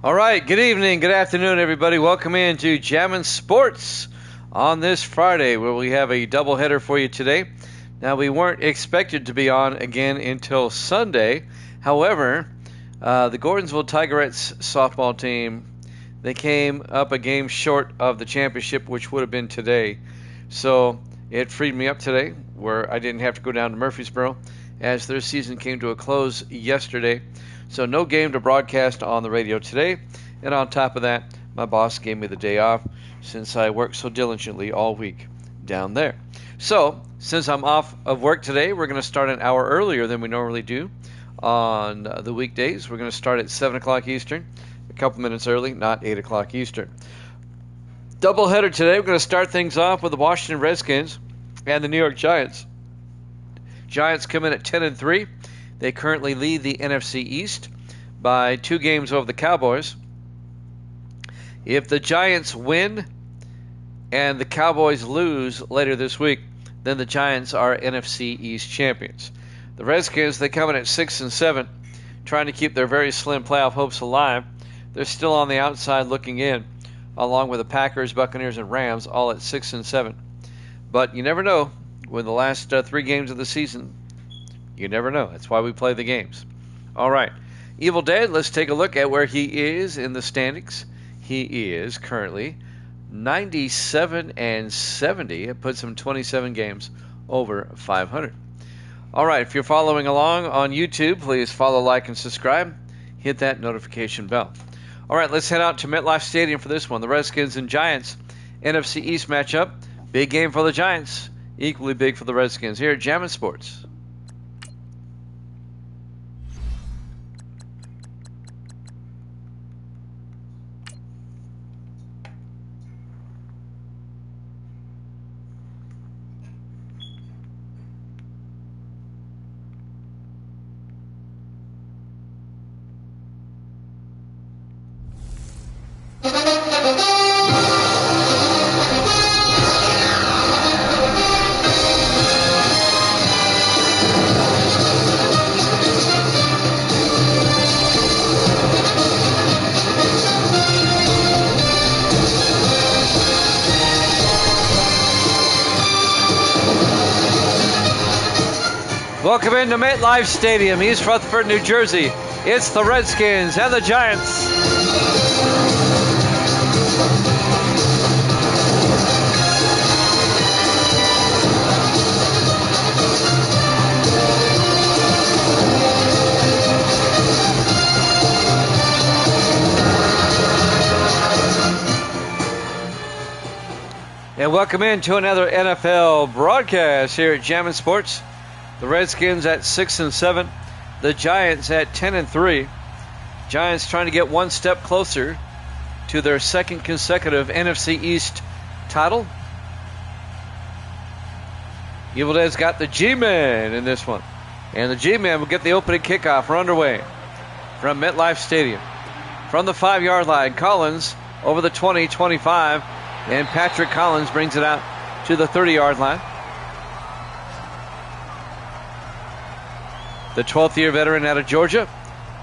All right, good evening, good afternoon, everybody. Welcome into Jammin' Sports on this Friday, where we have a doubleheader for you today. Now, we weren't expected to be on again until Sunday. However, the Gordonsville Tigerettes softball team, they came up a game short of the championship, which would have been today. So it freed me up today, where I didn't have to go down to Murfreesboro, as their season came to a close yesterday. So no game to broadcast on the radio today. And on top of that, my boss gave me the day off since I worked so diligently all week down there. So since I'm off of work today, we're going to start an hour earlier than we normally do on the weekdays. We're going to start at 7 o'clock Eastern, a couple minutes early, not 8 o'clock Eastern. Doubleheader today. We're going to start things off with the Washington Redskins and the New York Giants. Giants come in at 10-3. They currently lead the NFC East by 2 games over the Cowboys. If the Giants win and the Cowboys lose later this week, then the Giants are NFC East champions. The Redskins, they come in at 6-7, trying to keep their very slim playoff hopes alive. They're still on the outside looking in, along with the Packers, Buccaneers, and Rams, all at 6-7. But you never know. With the last 3 games of the season, you never know. That's why we play the games. All right. Evil Dead, let's take a look at where he is in the standings. He is currently 97-70. It puts him 27 games over 500. All right. If you're following along on YouTube, please follow, like, and subscribe. Hit that notification bell. All right. Let's head out to MetLife Stadium for this one. The Redskins and Giants NFC East matchup. Big game for the Giants. Equally big for the Redskins here at Jammin' Sports. Welcome into MetLife Stadium, East Rutherford, New Jersey. It's the Redskins and the Giants. welcome into another NFL broadcast here at Jammin' Sports. The Redskins at 6-7, the Giants at 10-3. Giants trying to get one step closer to their second consecutive NFC East title. Evil Dead's got the G-Man in this one. And the G-Man will get the opening kickoff. We're underway from MetLife Stadium. From the 5-yard line, Collins over the 20, 25. And Patrick Collins brings it out to the 30-yard line. The 12th-year veteran out of Georgia.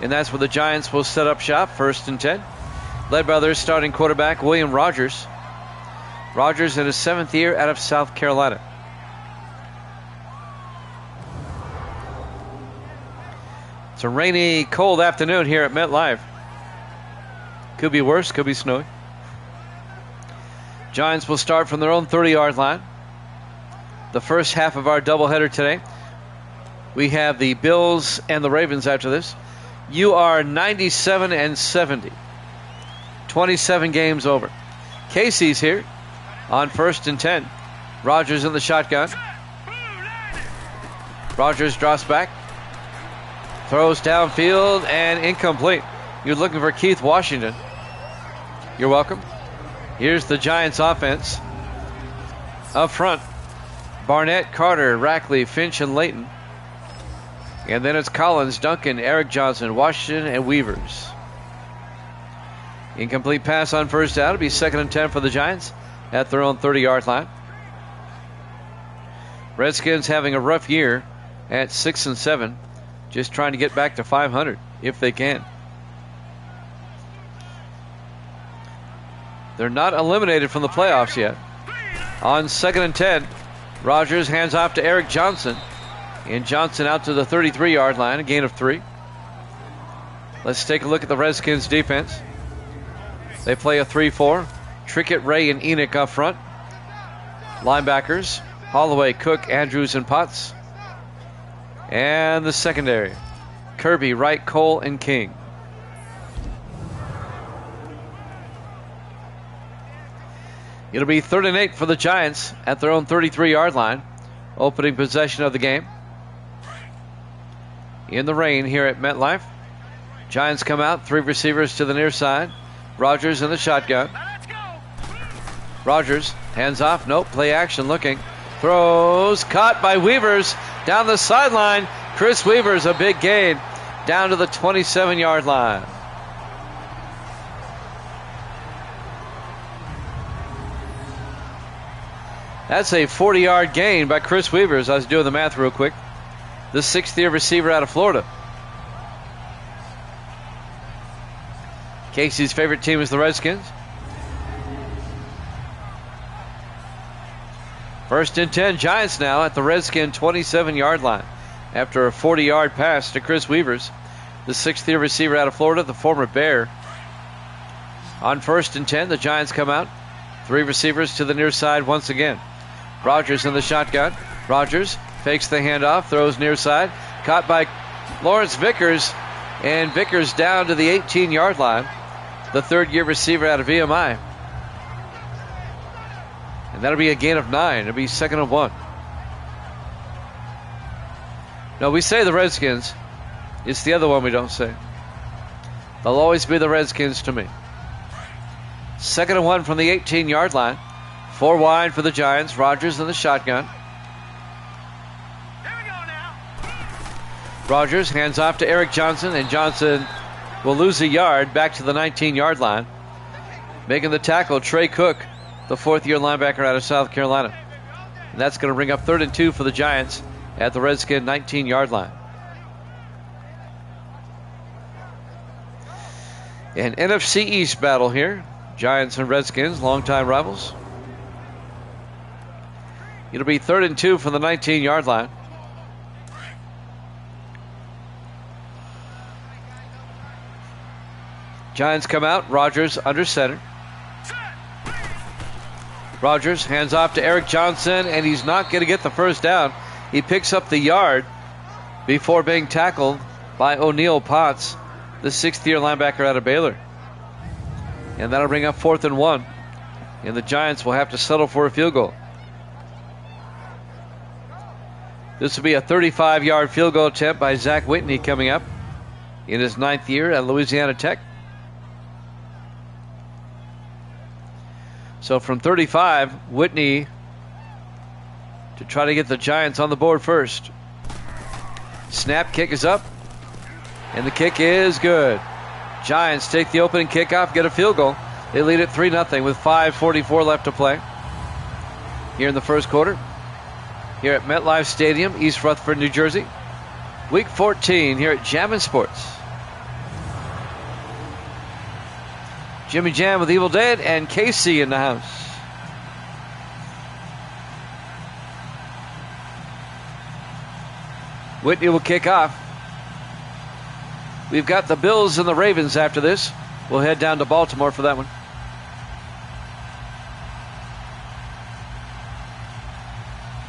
And that's where the Giants will set up shop, 1st and 10. Led by their starting quarterback, William Rogers. Rogers in his 7th year out of South Carolina. It's a rainy, cold afternoon here at MetLife. Could be worse, could be snowy. Giants will start from their own 30-yard line. The first half of our doubleheader today. We have the Bills and the Ravens after this. You are 97-70. 27 games over. Casey's here on 1st and 10. Rogers in the shotgun. Rogers drops back. Throws downfield and incomplete. You're looking for Keith Washington. You're welcome. Here's the Giants offense. Up front, Barnett, Carter, Rackley, Finch, and Layton. And then it's Collins, Duncan, Eric Johnson, Washington, and Weavers. Incomplete pass on first down. It'll be 2nd and 10 for the Giants at their own 30-yard line. Redskins having a rough year at 6-7. Just trying to get back to 500 if they can. They're not eliminated from the playoffs yet. On 2nd and 10, Rogers hands off to Eric Johnson. And Johnson out to the 33-yard line, a gain of 3. Let's take a look at the Redskins defense. They play a 3-4. Trickett, Ray, and Enoch up front. Linebackers, Holloway, Cook, Andrews, and Potts. And the secondary, Kirby, Wright, Cole, and King. It'll be 3rd and 8 for the Giants at their own 33-yard line. Opening possession of the game. In the rain here at MetLife. Giants come out, 3 receivers to the near side. Rogers in the shotgun. Rogers, hands off, nope, play action looking. Throws, caught by Weavers down the sideline. Chris Weavers, a big gain down to the 27-yard line. That's a 40-yard gain by Chris Weavers. I was doing the math real quick. The 6th-year receiver out of Florida. Casey's favorite team is the Redskins. 1st and 10, Giants now at the Redskin 27-yard line. After a 40-yard pass to Chris Weavers, the 6th-year receiver out of Florida, the former Bear. On 1st and 10, the Giants come out. 3 receivers to the near side once again. Rogers in the shotgun. Rogers fakes the handoff, throws near side. Caught by Lawrence Vickers, and Vickers down to the 18-yard line. The 3rd-year receiver out of VMI. And that'll be a gain of 9. It'll be 2nd and 1. No, we say the Redskins. It's the other one we don't say. They'll always be the Redskins to me. 2nd and 1 from the 18-yard line. 4 wide for the Giants. Rogers in the shotgun. Here we go now. Rogers hands off to Eric Johnson, and Johnson will lose a yard back to the 19-yard line. Making the tackle, Trey Cook, the 4th-year linebacker out of South Carolina. And that's going to bring up 3rd and 2 for the Giants at the Redskin 19-yard line. An NFC East battle here. Giants and Redskins, longtime rivals. It'll be 3rd and 2 from the 19-yard line. Giants come out. Rogers under center. Rogers hands off to Eric Johnson, and he's not going to get the first down. He picks up the yard before being tackled by O'Neal Potts, the 6th-year linebacker out of Baylor. And that'll bring up 4th and 1 And the Giants will have to settle for a field goal. This will be a 35-yard field goal attempt by Zach Whitney coming up in his 9th year at Louisiana Tech. So from 35, Whitney to try to get the Giants on the board first. Snap, kick is up, and the kick is good. Giants take the opening kickoff, get a field goal. They lead it 3-0 with 5:44 left to play here in the first quarter. Here at MetLife Stadium, East Rutherford, New Jersey. Week 14 here at Jammin' Sports. Jimmy Jam with Evil Dead and Casey in the house. Whitney will kick off. We've got the Bills and the Ravens after this. We'll head down to Baltimore for that one.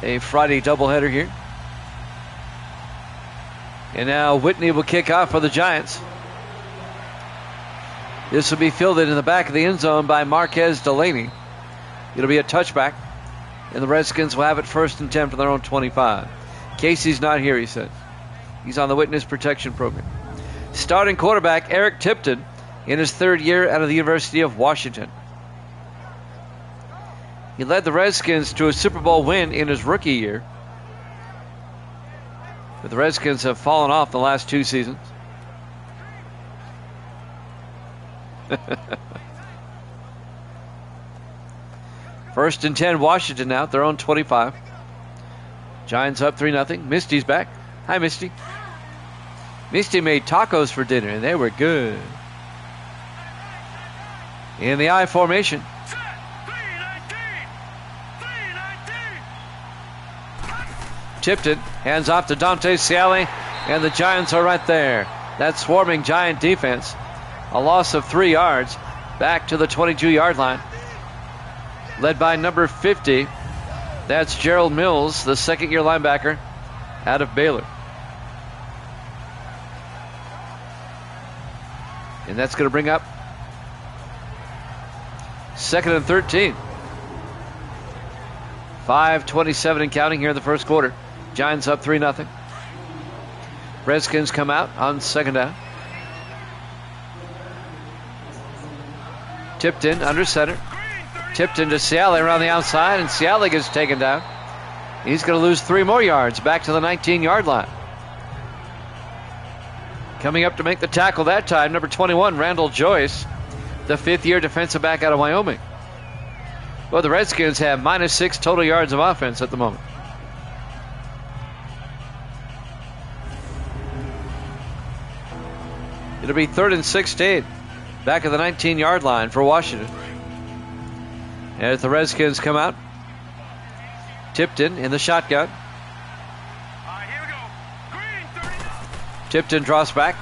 A Friday doubleheader here. And now Whitney will kick off for the Giants. This will be fielded in the back of the end zone by Marquez Delaney. It'll be a touchback. And the Redskins will have it 1st and 10 from their own 25. Casey's not here, he says. He's on the witness protection program. Starting quarterback Eric Tipton in his 3rd year out of the University of Washington. He led the Redskins to a Super Bowl win in his rookie year. But the Redskins have fallen off the last 2 seasons. First and 10, Washington now at their own 25. Giants up 3-0. Misty's back. Hi, Misty. Misty made tacos for dinner, and they were good. In the I formation. Tipton hands off to Dante Ciali, and the Giants are right there. That swarming Giant defense. A loss of 3 yards back to the 22-yard line. Led by number 50. That's Gerald Mills, the 2nd-year linebacker out of Baylor. And that's going to bring up 2nd and 13. 5:27 and counting here in the first quarter. Giants up 3-0. Redskins come out on 2nd down. Tipton under center. Tipton to Ciali around the outside, and Ciali gets taken down. He's going to lose 3 more yards back to the 19-yard line. Coming up to make the tackle that time, number 21, Randall Joyce, the 5th-year defensive back out of Wyoming. Well, the Redskins have -6 total yards of offense at the moment. It'll be 3rd and 16, back at the 19-yard line for Washington. As the Redskins come out, Tipton in the shotgun. Tipton draws back.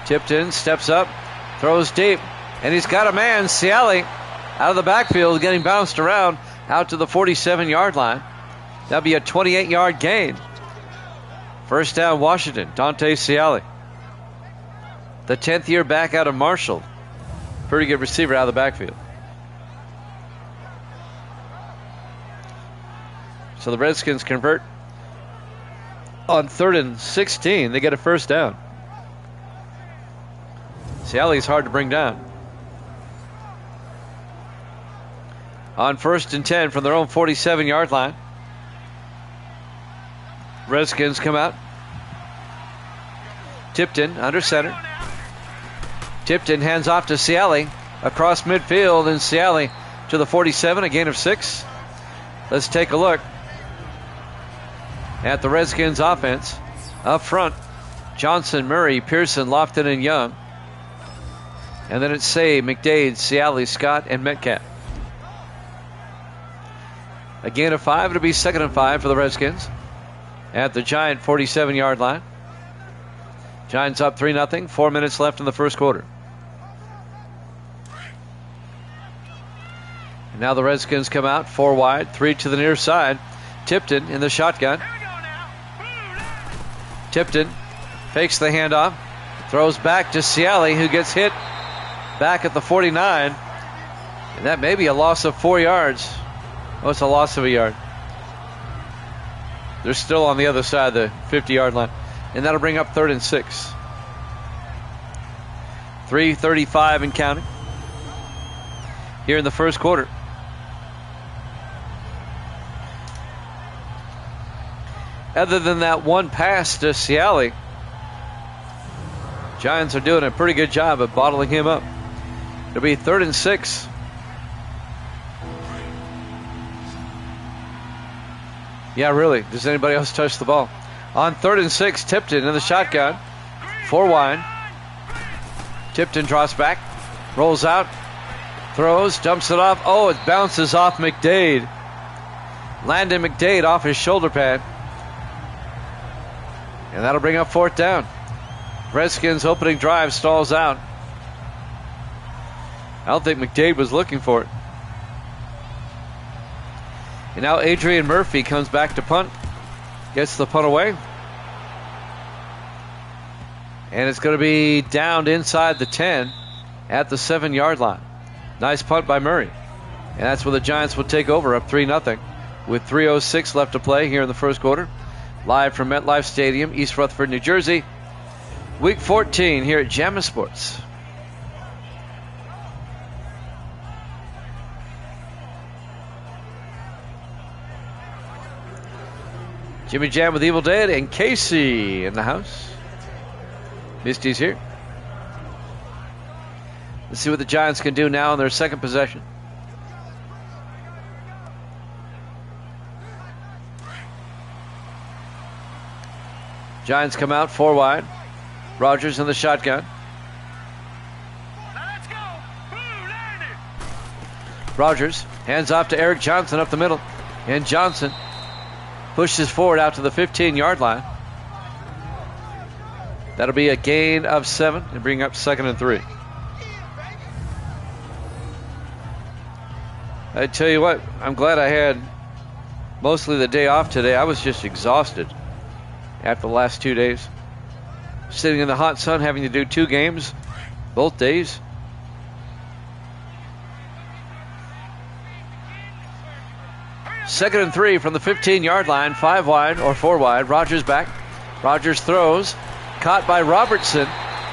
Tipton steps up, throws deep, and he's got a man, Ciali, out of the backfield, getting bounced around out to the 47-yard line. That'll be a 28-yard gain. First down, Washington, Dante Ciali. The 10th year back out of Marshall. Pretty good receiver out of the backfield. So the Redskins convert on 3rd and 16. They get a first down. Ciali's hard to bring down. On 1st and 10 from their own 47-yard line. Redskins come out. Tipton under center. Tipton hands off to Ciali across midfield, and Ciali to the 47, a gain of 6. Let's take a look at the Redskins offense. Up front, Johnson, Murray, Pearson, Lofton, and Young. And then it's Say, McDade, Ciali, Scott, and Metcalf. A gain of 5. It'll be 2nd and 5 for the Redskins at the Giant 47-yard line. Giants up 3-0. 4 minutes left in the first quarter. And now the Redskins come out 4 wide, 3 to the near side. Tipton in the shotgun. Tipton fakes the handoff, throws back to Ciali, who gets hit back at the 49. And that may be a loss of 4 yards. Oh, it's a loss of a yard. They're still on the other side of the 50-yard line. And that'll bring up 3rd and 6. 3:35 and counting here in the first quarter. Other than that one pass to Ciali, Giants are doing a pretty good job of bottling him up. It'll be 3rd and 6. Yeah, really. Does anybody else touch the ball? On 3rd and 6, Tipton in the shotgun. 4 wide. Tipton draws back, rolls out, throws, dumps it off. Oh, it bounces off McDade. Landon McDade off his shoulder pad. And that'll bring up 4th down. Redskins' opening drive stalls out. I don't think McDade was looking for it. And now Adrian Murphy comes back to punt. Gets the punt away. And it's going to be downed inside the 10 at the 7-yard line. Nice punt by Murray. And that's where the Giants will take over up 3-0 with 3:06 left to play here in the first quarter. Live from MetLife Stadium, East Rutherford, New Jersey. Week 14 here at Jammin' Sports. Jimmy Jam with Evil Dead and Casey in the house. Misty's here. Let's see what the Giants can do now in their second possession. Giants come out 4 wide. Rogers in the shotgun. Rogers hands off to Eric Johnson up the middle. And Johnson pushes forward out to the 15-yard line. That'll be a gain of 7 and bring up 2nd and 3. I tell you what, I'm glad I had mostly the day off today. I was just exhausted after the last 2 days. Sitting in the hot sun, having to do 2 games both days. Second and 3 from the 15-yard line, 5 wide or 4 wide. Rogers back. Rogers throws. Caught by Robertson.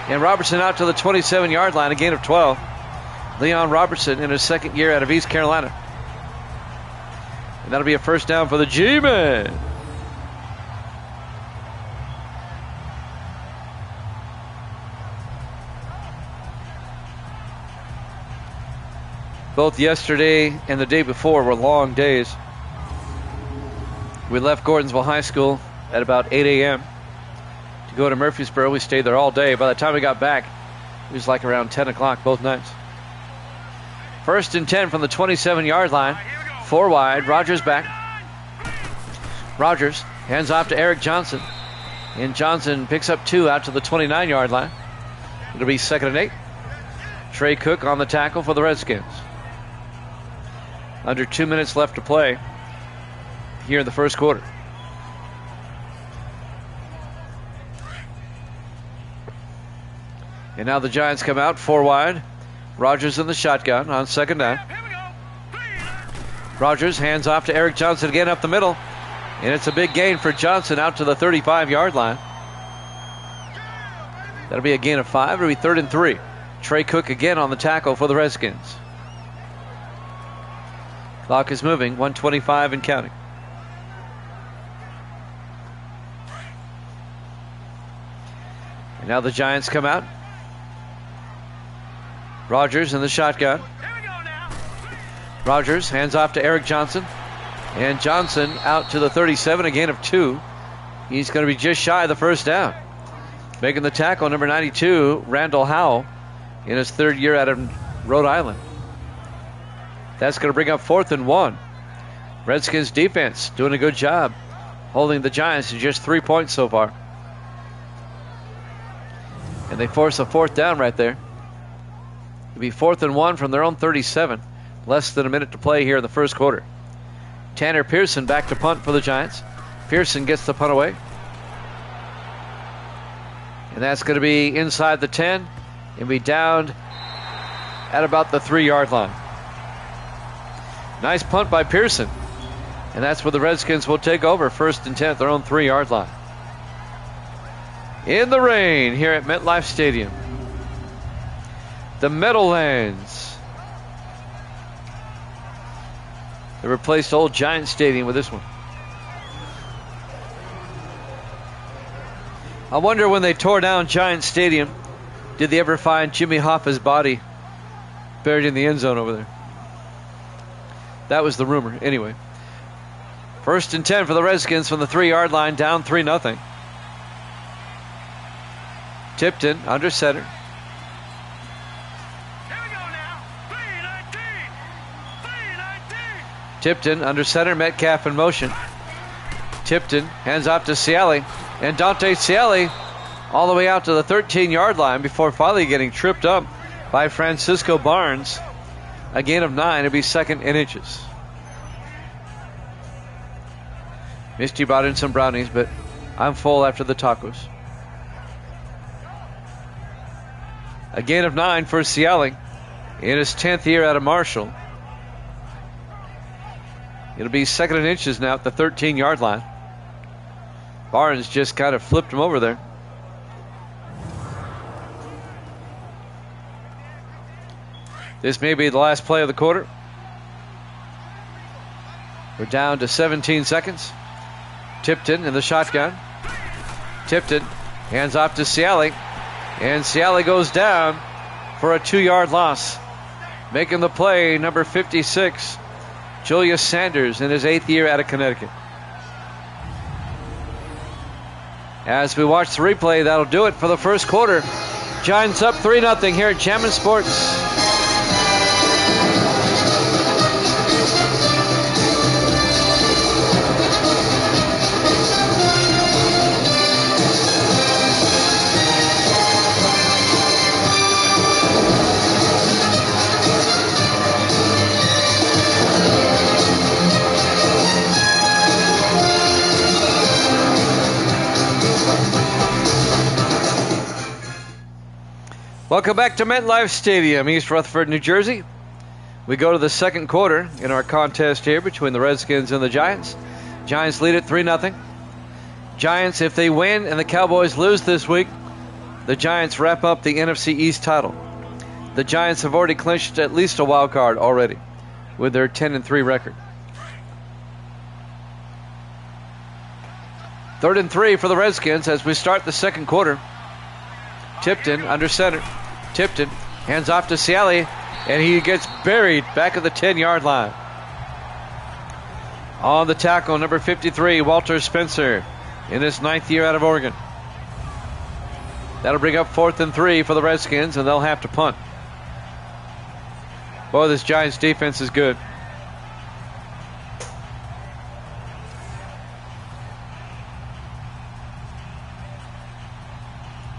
And Robertson out to the 27-yard line, a gain of 12. Leon Robertson in his second year out of East Carolina. And that'll be a first down for the G-Men. Both yesterday and the day before were long days. We left Gordonsville High School at about 8 a.m. to go to Murfreesboro. We stayed there all day. By the time we got back, it was like around 10 o'clock both nights. First and 10 from the 27-yard line. 4 wide. Rogers back. Rogers hands off to Eric Johnson. And Johnson picks up 2 out to the 29-yard line. It'll be 2nd and 8. Trey Cook on the tackle for the Redskins. Under 2 minutes left to play here in the first quarter. And now the Giants come out 4 wide. Rogers in the shotgun on 2nd down. Rogers hands off to Eric Johnson again up the middle. And it's a big gain for Johnson out to the 35-yard line. That'll be a gain of 5. It'll be 3rd and 3. Trey Cook again on the tackle for the Redskins. Clock is moving, 1:25 and counting. And now the Giants come out. Rogers in the shotgun. Rogers hands off to Eric Johnson. And Johnson out to the 37, a gain of 2. He's going to be just shy of the first down. Making the tackle, number 92, Randall Howell, in his 3rd year out of Rhode Island. That's going to bring up 4th and 1. Redskins defense doing a good job holding the Giants to just 3 points so far. And they force a 4th down right there. It'll be 4th and 1 from their own 37. Less than a minute to play here in the first quarter. Tanner Pearson back to punt for the Giants. Pearson gets the punt away. And that's going to be inside the 10 and be downed at about the 3-yard line. Nice punt by Pearson. And that's where the Redskins will take over. 1st and 10 at their own 3-yard line. In the rain here at MetLife Stadium. The Meadowlands. They replaced old Giant Stadium with this one. I wonder when they tore down Giant Stadium, did they ever find Jimmy Hoffa's body buried in the end zone over there? That was the rumor. Anyway. 1st and 10 for the Redskins from the 3-yard line, down 3-0. Tipton under center. Here we go now. 3-19. Tipton under center. Metcalf in motion. Tipton hands off to Ciali. And Dante Ciali all the way out to the 13-yard line before finally getting tripped up by Francisco Barnes. A gain of 9. It'll be 2nd and inches. Misty brought in some brownies, but I'm full after the tacos. A gain of 9 for Ciali in his 10th year out of Marshall. It'll be 2nd and inches now at the 13-yard line. Barnes just kind of flipped him over there. This may be the last play of the quarter. We're down to 17 seconds. Tipton in the shotgun. Tipton hands off to Ciali. And Ciali goes down for a 2-yard loss. Making the play, number 56, Julius Sanders in his 8th year out of Connecticut. As we watch the replay, that'll do it for the first quarter. Giants up 3-0 here at Jammin' Sports. Welcome back to MetLife Stadium, East Rutherford, New Jersey. We go to the second quarter in our contest here between the Redskins and the Giants. Giants lead at 3-0. Giants, if they win and the Cowboys lose this week, the Giants wrap up the NFC East title. The Giants have already clinched at least a wild card already with their 10-3 record. 3rd and 3 for the Redskins as we start the second quarter. Tipton under center. Tipton hands off to Ciali, and he gets buried back at the 10-yard line. On the tackle, number 53, Walter Spencer, in his 9th year out of Oregon. That'll bring up 4th and 3 for the Redskins, and they'll have to punt. Boy, this Giants defense is good.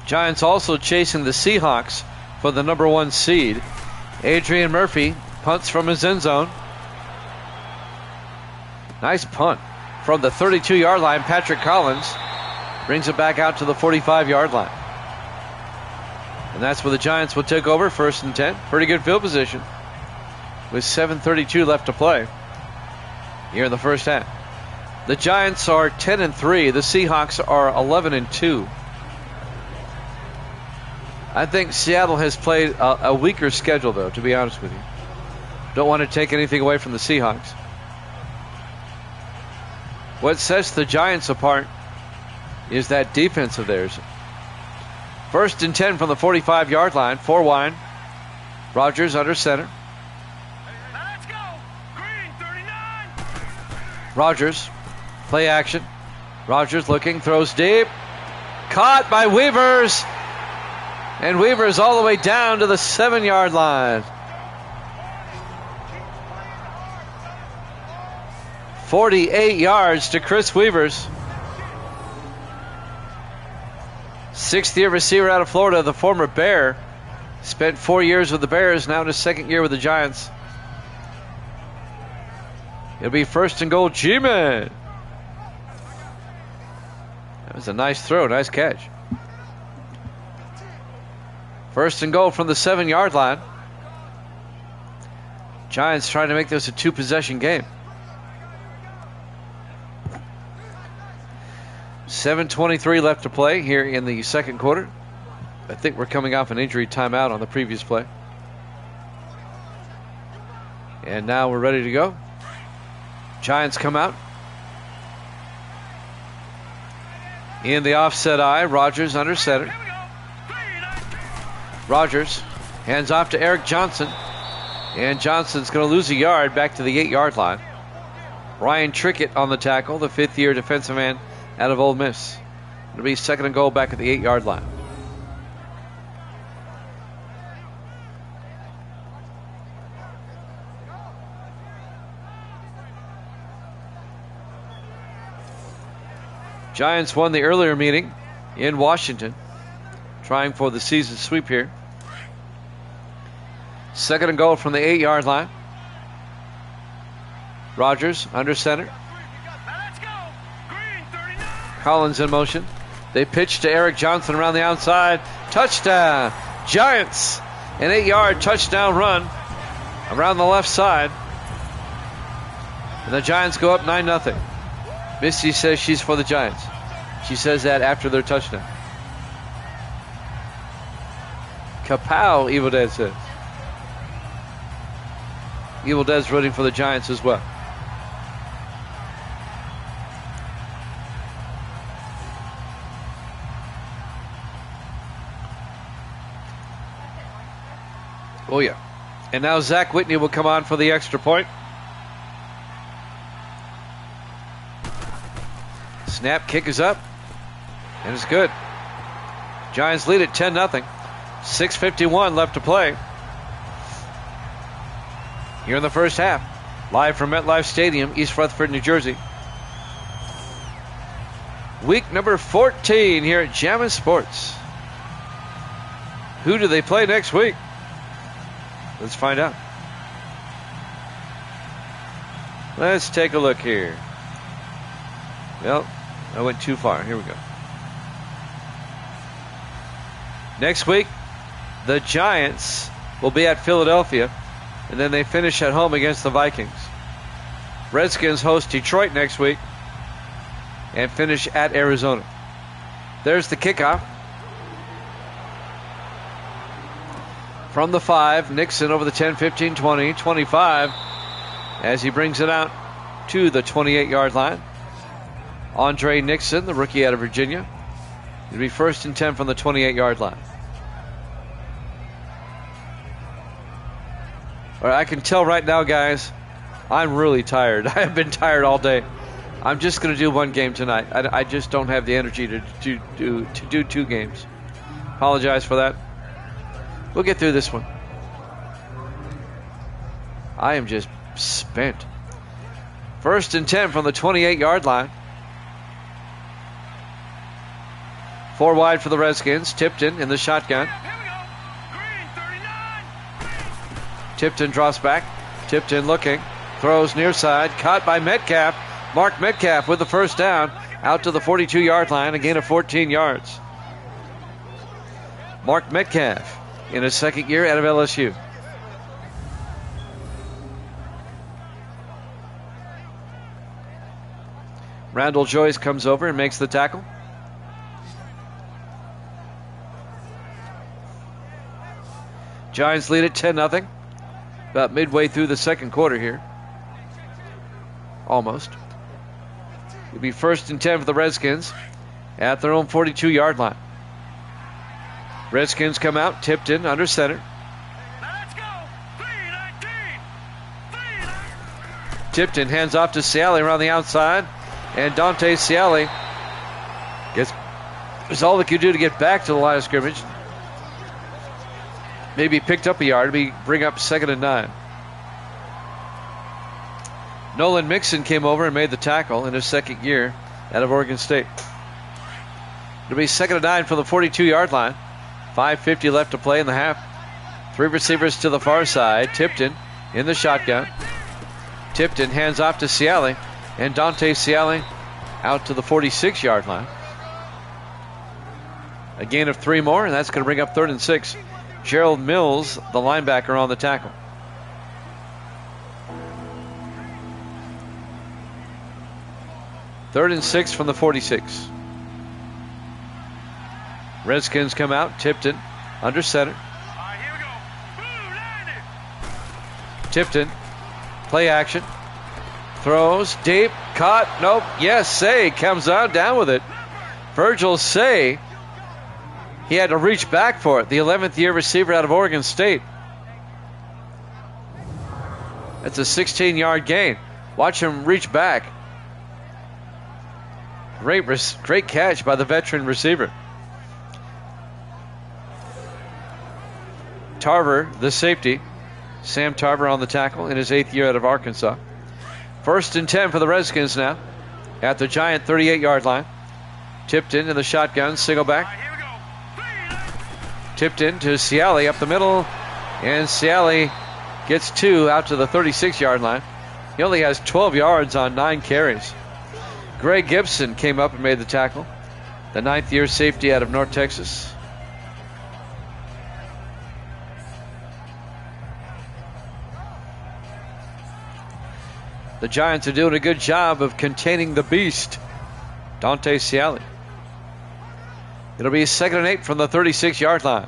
Giants also chasing the Seahawks for the number 1 seed. Adrian Murphy punts from his end zone. Nice punt from the 32-yard line. Patrick Collins brings it back out to the 45-yard line. And that's where the Giants will take over, 1st and 10. Pretty good field position with 7:32 left to play here in the first half. The Giants are 10-3. The Seahawks are 11-2. I think Seattle has played a weaker schedule, though, to be honest with you. Don't want to take anything away from the Seahawks. What sets the Giants apart is that defense of theirs. 1st and 10 from the 45-yard line, 4 wide. Rodgers under center. Now let's go. Green 39. Rodgers, play action. Rodgers looking, throws deep. Caught by Weavers. And Weaver's all the way down to the 7-yard line. 48 yards to Chris Weavers. 6th-year receiver out of Florida, the former Bear. Spent 4 years with the Bears, now in his 2nd year with the Giants. It'll be 1st and goal, G-Man. That was a nice throw, nice catch. 1st and goal from the 7-yard line. Giants trying to make this a 2-possession game. 7:23 left to play here in the second quarter. I think we're coming off an injury timeout on the previous play. And now we're ready to go. Giants come out. In the offset eye, Rogers under center. Rogers hands off to Eric Johnson. And Johnson's going to lose a yard back to the 8-yard line. Ryan Trickett on the tackle, the 5th-year defensive end out of Ole Miss. It'll be 2nd and goal back at the 8-yard line. Giants won the earlier meeting in Washington, trying for the season sweep here. 2nd and goal from the 8-yard line. Rogers under center. Collins in motion. They pitch to Eric Johnson around the outside. Touchdown! Giants! An 8-yard touchdown run around the left side. And the Giants go up 9-0. Misty says she's for the Giants. She says that after their touchdown. Kapow, Evil Dead says. Evil Dead's rooting for the Giants as well. Oh, yeah. And now Zach Whitney will come on for the extra point. Snap, kick is up. And it's good. Giants lead at 10-0. 6:51 left to play here in the first half. Live from MetLife Stadium, East Rutherford, New Jersey. Week number 14 here at Jammin' Sports. Who do they play next week? Let's find out. Let's take a look here. Well, I went too far. Here we go. Next week, the Giants will be at Philadelphia, and then they finish at home against the Vikings. Redskins host Detroit next week and finish at Arizona. There's the kickoff. From the 5, Nixon over the 10, 15, 20, 25 as he brings it out to the 28-yard line. Andre Nixon, the rookie out of Virginia. It'll be 1st and 10 from the 28-yard line. All right, I can tell right now, guys, I'm really tired. I have been tired all day. I'm just going to do one game tonight. I just don't have the energy to do 2 games. Apologize for that. We'll get through this one. I am just spent. 1st and 10 from the 28-yard line. 4 wide for the Redskins. Tipton in the shotgun. Tipton drops back. Tipton looking. Throws near side. Caught by Metcalf. Mark Metcalf with the first down. Out to the 42-yard line. A gain of 14 yards. Mark Metcalf in his 2nd year out of LSU. Randall Joyce comes over and makes the tackle. Giants lead at 10-0. About midway through the second quarter here. Almost. It'll be 1st and 10 for the Redskins at their own 42-yard line. Redskins come out. Tipton under center. Let's go. 3-19. Tipton hands off to Ciali around the outside. And Dante Ciali gets, it's all they could do to get back to the line of scrimmage. Maybe picked up a yard. Bring up 2nd and 9. Nolan Mixon came over and made the tackle in his 2nd year out of Oregon State. It'll be 2nd and 9 from the 42-yard line. 5:50 left to play in the half. 3 receivers to the far side. Tipton in the shotgun. Tipton hands off to Ciali. And Dante Ciali out to the 46-yard line. A gain of 3 more, and that's going to bring up 3rd and 6. Gerald Mills, the linebacker, on the tackle. 3rd and 6 from the 46. Redskins come out. Tipton under center. All right, here we go. Blue line it. Tipton. Play action. Throws deep. Caught. Nope. Yes, Say comes out down with it. Virgil Say. He had to reach back for it. The 11th year receiver out of Oregon State. That's a 16-yard gain. Watch him reach back. Great catch by the veteran receiver. Tarver, the safety. Sam Tarver on the tackle in his 8th year out of Arkansas. 1st and 10 for the Redskins now at the Giant 38-yard line. Tipton in the shotgun, single back. All right, here we go. Tipton to Ciali up the middle, and Ciali gets 2 out to the 36-yard line. He only has 12 yards on 9 carries. Greg Gibson came up and made the tackle, the 9th year safety out of North Texas. The Giants are doing a good job of containing the beast, Dante Ciali. It'll be 2nd and 8 from the 36-yard line.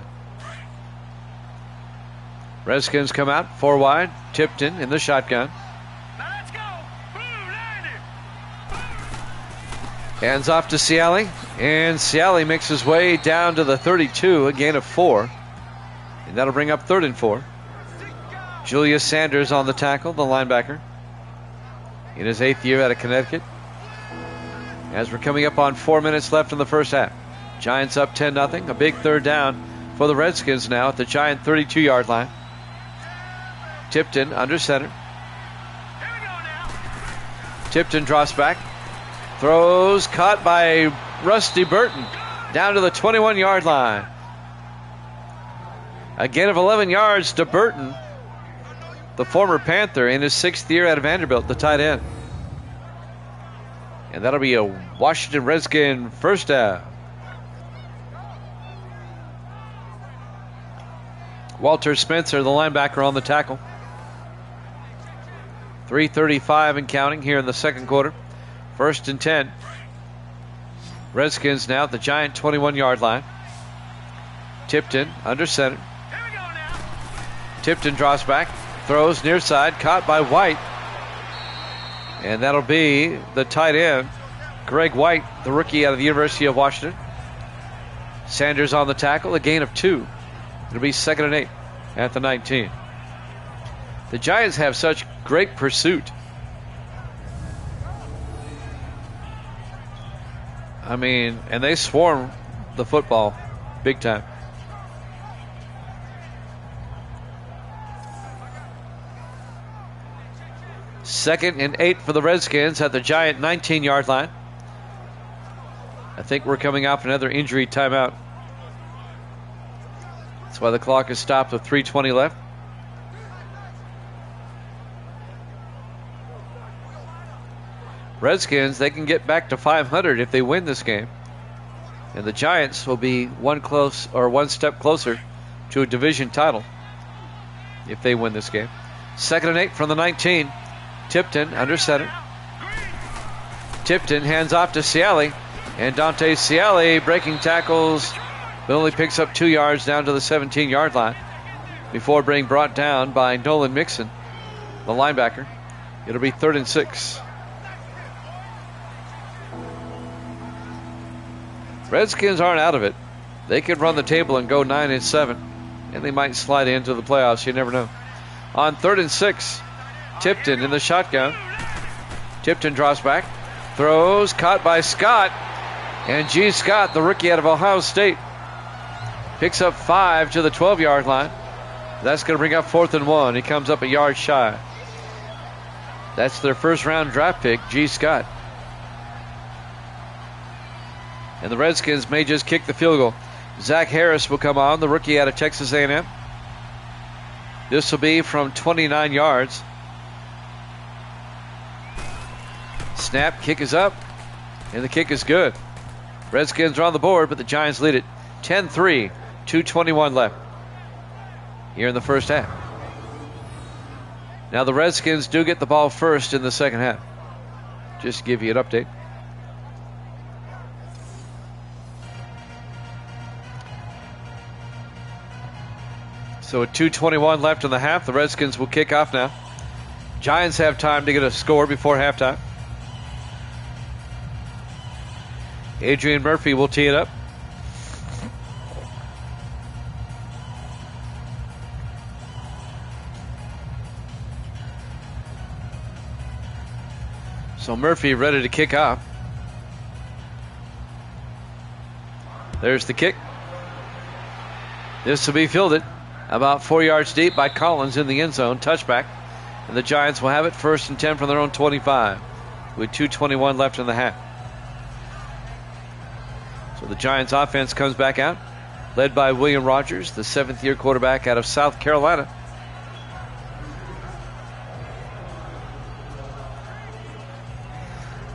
Redskins come out, 4 wide. Tipton in the shotgun. Now let's go. Blue line it. Hands off to Ciali. And Ciali makes his way down to the 32, a gain of 4. And that'll bring up 3rd and 4. Julius Sanders on the tackle, the linebacker. In his 8th year out of Connecticut. As we're coming up on 4 minutes left in the first half. Giants up 10-0. A big 3rd down for the Redskins now at the Giant 32-yard line. Tipton under center. Here we go now. Tipton drops back. Throws, caught by Rusty Burton. Down to the 21-yard line. A gain of 11 yards to Burton, the former Panther, in his 6th year out of Vanderbilt, the tight end. And that'll be a Washington Redskin first down. Walter Spencer, the linebacker, on the tackle. 3:35 and counting here in the second quarter. 1st and 10. Redskins now at the Giant 21-yard line. Tipton under center. Here we go now. Tipton drops back. Throws near side, caught by White. And that'll be the tight end, Greg White, the rookie out of the University of Washington. Sanders on the tackle, a gain of 2. It'll be 2nd and 8 at the 19. The Giants have such great pursuit. I mean, and they swarm the football big time. Second and 8 for the Redskins at the Giant 19-yard line. I think we're coming off another injury timeout. That's why the clock is stopped with 3:20 left. Redskins, they can get back to 500 if they win this game. And the Giants will be one step closer to a division title if they win this game. 2nd and 8 from the 19. Tipton under center. Tipton hands off to Ciali. And Dante Ciali breaking tackles, but only picks up 2 yards down to the 17-yard line before being brought down by Nolan Mixon, the linebacker. It'll be 3rd and 6. Redskins aren't out of it. They could run the table and go 9 and 7, and they might slide into the playoffs. You never know. On 3rd and 6, Tipton in the shotgun. Tipton drops back, throws, caught by Scott, and G. Scott, the rookie out of Ohio State, picks up 5 to the 12-yard line. That's going to bring up 4th and 1. He comes up a yard shy. That's their first-round draft pick, G. Scott. And the Redskins may just kick the field goal. Zach Harris will come on, the rookie out of Texas A&M. This will be from 29 yards. Snap, kick is up, and the kick is good. Redskins are on the board, but the Giants lead it 10-3, 2:21 left here in the first half. Now the Redskins do get the ball first in the second half. Just to give you an update. So with 2:21 left in the half, the Redskins will kick off now. Giants have time to get a score before halftime. Adrian Murphy will tee it up. So Murphy ready to kick off. There's the kick. This will be fielded about 4 yards deep by Collins in the end zone. Touchback. And the Giants will have it 1st and 10 from their own 25 with 2:21 left in the half. So the Giants offense comes back out, led by William Rogers, the 7th-year quarterback out of South Carolina.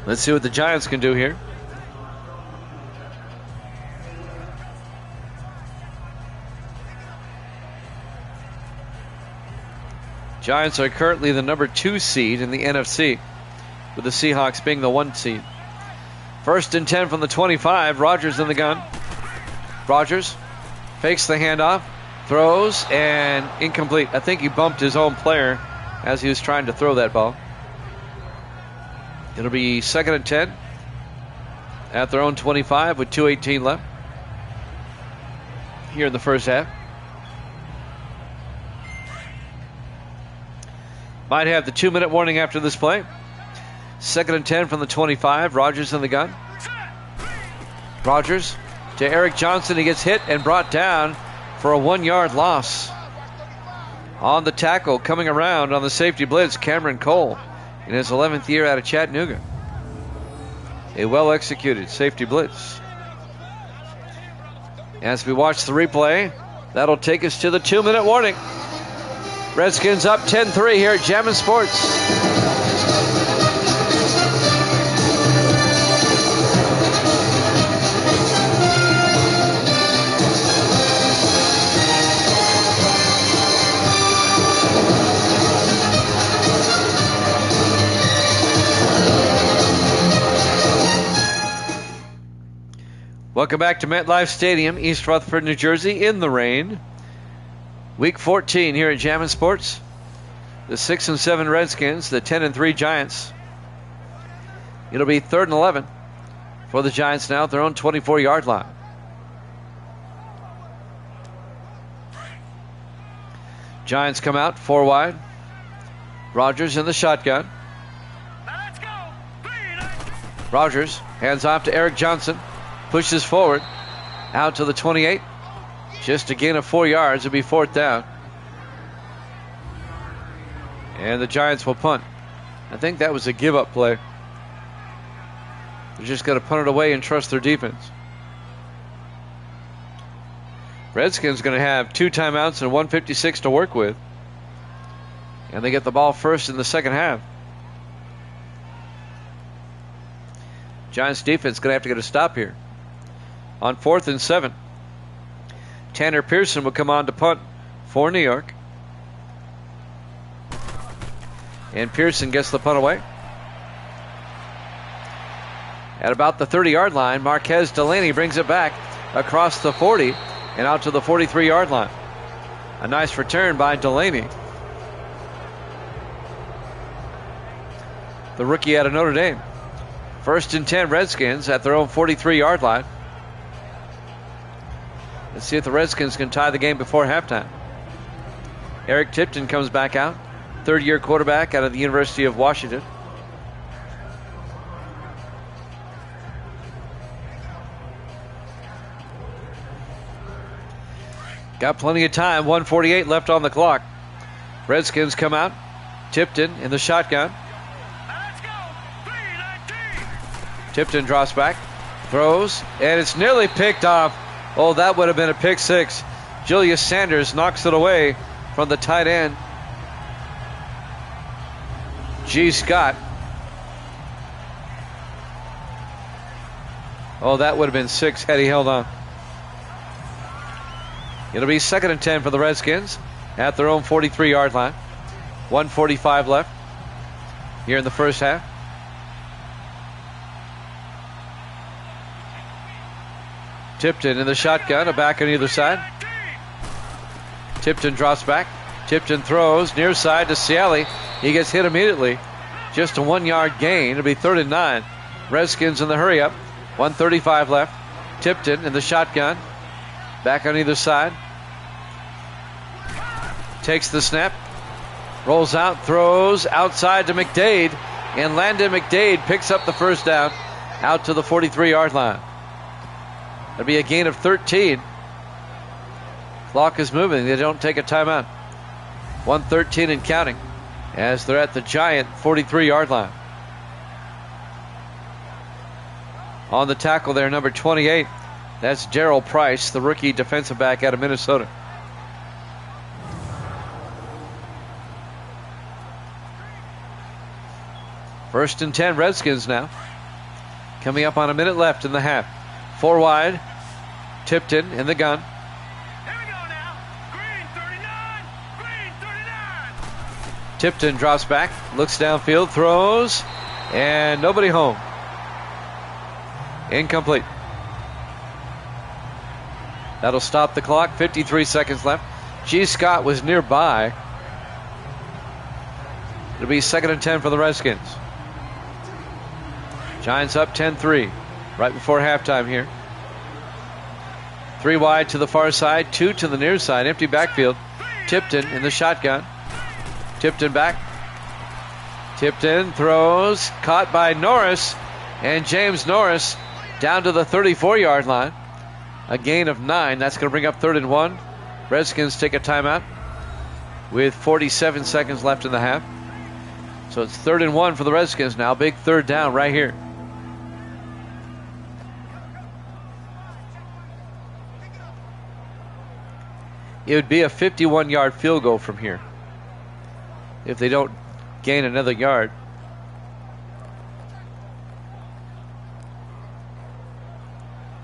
Let's see what the Giants can do here. Giants are currently the number 2 seed in the NFC, with the Seahawks being the 1 seed. 1st and 10 from the 25. Rogers in the gun. Rogers fakes the handoff, throws, and incomplete. I think he bumped his own player as he was trying to throw that ball. It'll be 2nd and 10 at their own 25 with 2:18 left here in the first half. Might have the 2-minute warning after this play. 2nd and 10 from the 25. Rogers in the gun. Rogers to Eric Johnson. He gets hit and brought down for a 1-yard loss. On the tackle, coming around on the safety blitz, Cameron Cole in his 11th year out of Chattanooga. A well-executed safety blitz. As we watch the replay, that'll take us to the 2-minute warning. Redskins up 10-3 here at Jammin' Sports. Welcome back to MetLife Stadium, East Rutherford, New Jersey, in the rain. Week 14 here at Jammin' Sports. The 6 and 7 Redskins, the 10 and 3 Giants. It'll be 3rd and 11 for the Giants now at their own 24-yard line. Giants come out 4 wide. Rogers in the shotgun. Let's go. Rogers hands off to Eric Johnson. Pushes forward out to the 28. Just a gain of 4 yards. It'll be 4th down. And the Giants will punt. I think that was a give-up play. They're just going to punt it away and trust their defense. Redskins going to have 2 timeouts and 1:56 to work with. And they get the ball first in the second half. Giants defense going to have to get a stop here. On 4th and 7. Tanner Pearson will come on to punt for New York. And Pearson gets the punt away. At about the 30-yard line, Marquez Delaney brings it back across the 40 and out to the 43-yard line. A nice return by Delaney. The rookie out of Notre Dame. 1st and 10 Redskins at their own 43-yard line. Let's see if the Redskins can tie the game before halftime. Eric Tipton comes back out. 3rd-year quarterback out of the University of Washington. Got plenty of time. 1:48 left on the clock. Redskins come out. Tipton in the shotgun. Let's go. 3-19. Tipton drops back. Throws. And it's nearly picked off. Oh, that would have been a pick 6. Julius Sanders knocks it away from the tight end, G. Scott. Oh, that would have been 6 had he held on. It'll be 2nd and 10 for the Redskins at their own 43-yard line. 1:45 left here in the first half. Tipton in the shotgun, a back on either side. Tipton drops back. Tipton throws near side to Cieli. He gets hit immediately. Just a 1 yard gain. It'll be 3rd and 9. Redskins in the hurry up. 1:35 left. Tipton in the shotgun. Back on either side. Takes the snap. Rolls out, throws outside to McDade. And Landon McDade picks up the first down out to the 43-yard line. That'll be a gain of 13. Clock is moving. They don't take a timeout. 1:13 and counting as they're at the giant 43-yard line. On the tackle there, number 28. That's Darrell Price, the rookie defensive back out of Minnesota. First and 10 Redskins now. Coming up on a minute left in the half. 4 wide. Tipton in the gun. Here we go now. Green 39. Green 39. Tipton drops back, looks downfield, throws, and nobody home. Incomplete. That'll stop the clock. 53 seconds left. G. Scott was nearby. It'll be 2nd and 10 for the Redskins. Giants up 10-3 right before halftime here. 3 wide to the far side, 2 to the near side. Empty backfield. Tipton in the shotgun. Tipton back. Tipton throws. Caught by Norris. And James Norris down to the 34-yard line. A gain of 9. That's going to bring up 3rd and 1. Redskins take a timeout with 47 seconds left in the half. So it's 3rd and 1 for the Redskins now. Big 3rd down right here. It would be a 51-yard field goal from here if they don't gain another yard.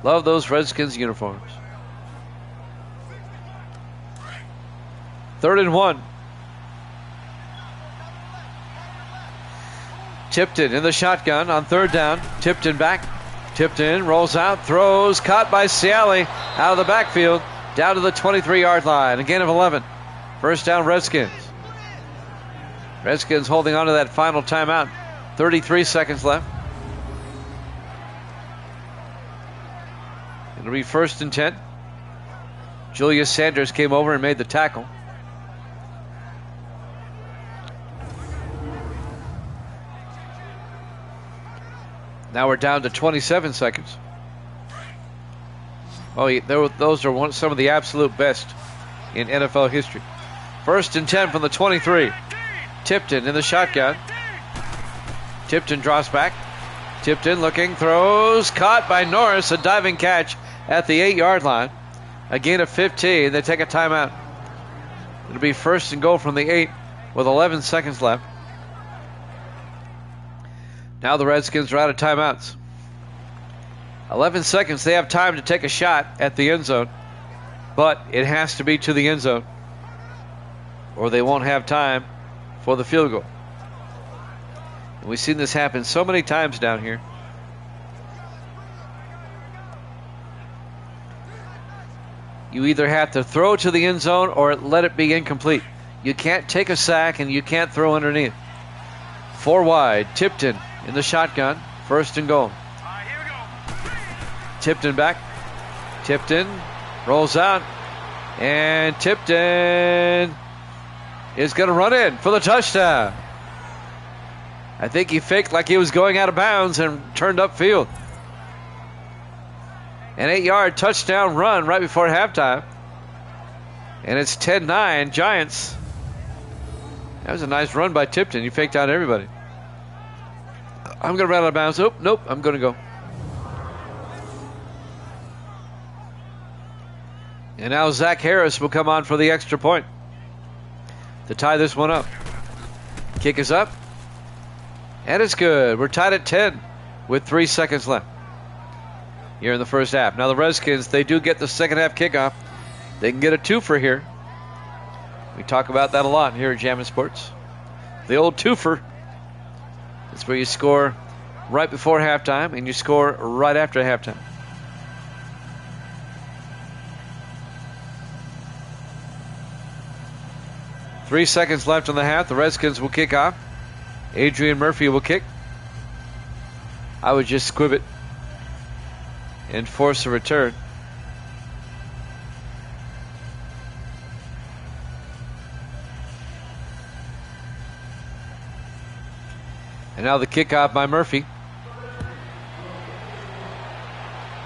Love those Redskins uniforms. 3rd and 1. Tipton in the shotgun on 3rd down. Tipton back. Tipton rolls out, throws, caught by Cieli out of the backfield, down to the 23-yard line. A gain of 11. First down, Redskins. Redskins holding on to that final timeout. 33 seconds left. It'll be 1st and 10. Julius Sanders came over and made the tackle. Now we're down to 27 seconds. Oh, those are some of the absolute best in NFL history. 1st and 10 from the 23. Tipton in the shotgun. Tipton drops back. Tipton looking, throws, caught by Norris. A diving catch at the 8-yard line. A gain of 15. They take a timeout. It'll be 1st and goal from the 8 with 11 seconds left. Now the Redskins are out of timeouts. 11 seconds. They have time to take a shot at the end zone, but it has to be to the end zone or they won't have time for the field goal. And we've seen this happen so many times down here. You either have to throw to the end zone or let it be incomplete. You can't take a sack and you can't throw underneath. 4 wide. Tipton in the shotgun. 1st and goal. Here we go. Tipton back. Tipton rolls out. And Tipton is going to run in for the touchdown. I think he faked like he was going out of bounds and turned upfield. An 8-yard touchdown run right before halftime. And it's 10-9 Giants. That was a nice run by Tipton. He faked out everybody. I'm going to run out of bounds. Oh, nope, I'm going to go. And now Zach Harris will come on for the extra point to tie this one up. Kick is up. And it's good. We're tied at 10 with 3 seconds left here in the first half. Now the Redskins, they do get the second half kickoff. They can get a twofer here. We talk about that a lot here at Jammin' Sports. The old twofer. It's where you score right before halftime and you score right after halftime. 3 seconds left on the half. The Redskins will kick off. Adrian Murphy will kick. I would just squib it and force a return. And now the kickoff by Murphy.